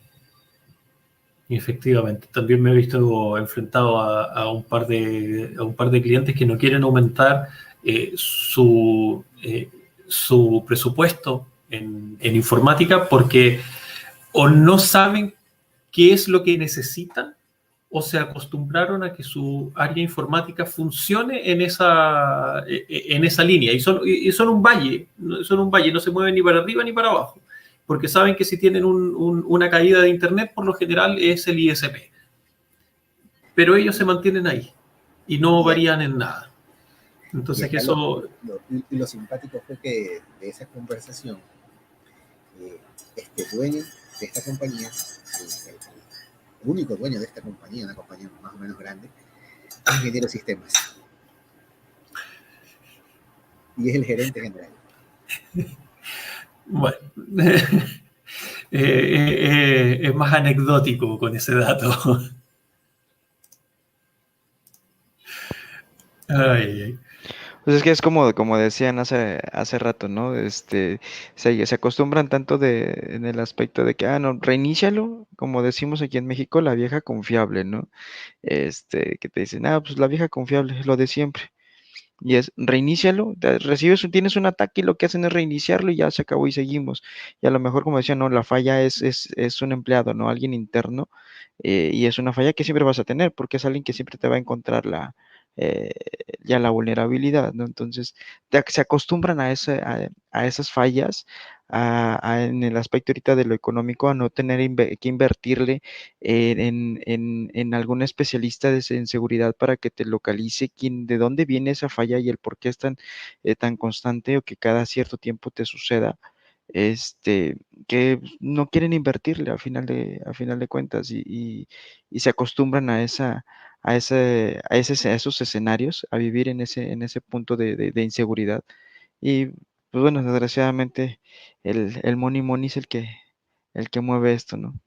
Efectivamente. También me he visto enfrentado a un par de clientes que no quieren aumentar su presupuesto en informática porque o no saben qué es lo que necesitan o se acostumbraron a que su área informática funcione en esa línea. Y son un valle, no se mueven ni para arriba ni para abajo, porque saben que si tienen una caída de internet, por lo general es el ISP. Pero ellos se mantienen ahí y no varían en nada. Entonces, que eso... lo simpático fue que de esa conversación, este dueño de esta compañía, el único dueño de esta compañía, una compañía más o menos grande, es ingeniero de sistemas. Y es el gerente general. Bueno, es más anecdótico con ese dato. Ay. Pues es que es como decían hace rato, ¿no? Se acostumbran tanto en el aspecto de que, no, reinícialo, como decimos aquí en México, la vieja confiable, ¿no? Que te dicen, pues la vieja confiable es lo de siempre. Y es reinícialo, tienes un ataque y lo que hacen es reiniciarlo y ya se acabó y seguimos. Y a lo mejor, como decía, no, la falla es un empleado, ¿no? Alguien interno, y es una falla que siempre vas a tener, porque es alguien que siempre te va a encontrar eh, ya la vulnerabilidad, ¿no? Entonces, se acostumbran a esas fallas, en el aspecto ahorita de lo económico, a no tener que invertirle en algún especialista en seguridad para que te localice de dónde viene esa falla y el por qué es tan constante o que cada cierto tiempo te suceda, que no quieren invertirle a final de cuentas y se acostumbran a esos escenarios, a vivir en ese punto de inseguridad. Y pues bueno, desgraciadamente el money money es el que mueve esto, ¿no?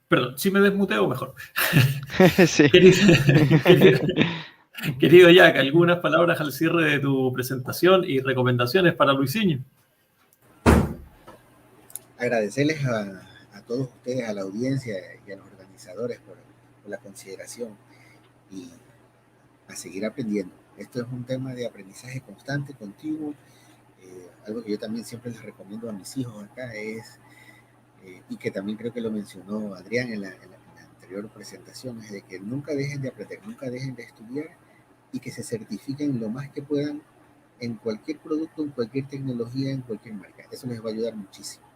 Perdón, si me desmuteo mejor. Sí. Querido, querido, querido Jack, algunas palabras al cierre de tu presentación y recomendaciones para Luisinho. Agradecerles a todos ustedes, a la audiencia y a los organizadores por la consideración y a seguir aprendiendo. Esto es un tema de aprendizaje constante, continuo. Algo que yo también siempre les recomiendo a mis hijos acá es, y que también creo que lo mencionó Adrián en la anterior presentación, es de que nunca dejen de aprender, nunca dejen de estudiar y que se certifiquen lo más que puedan en cualquier producto, en cualquier tecnología, en cualquier marca. Eso les va a ayudar muchísimo.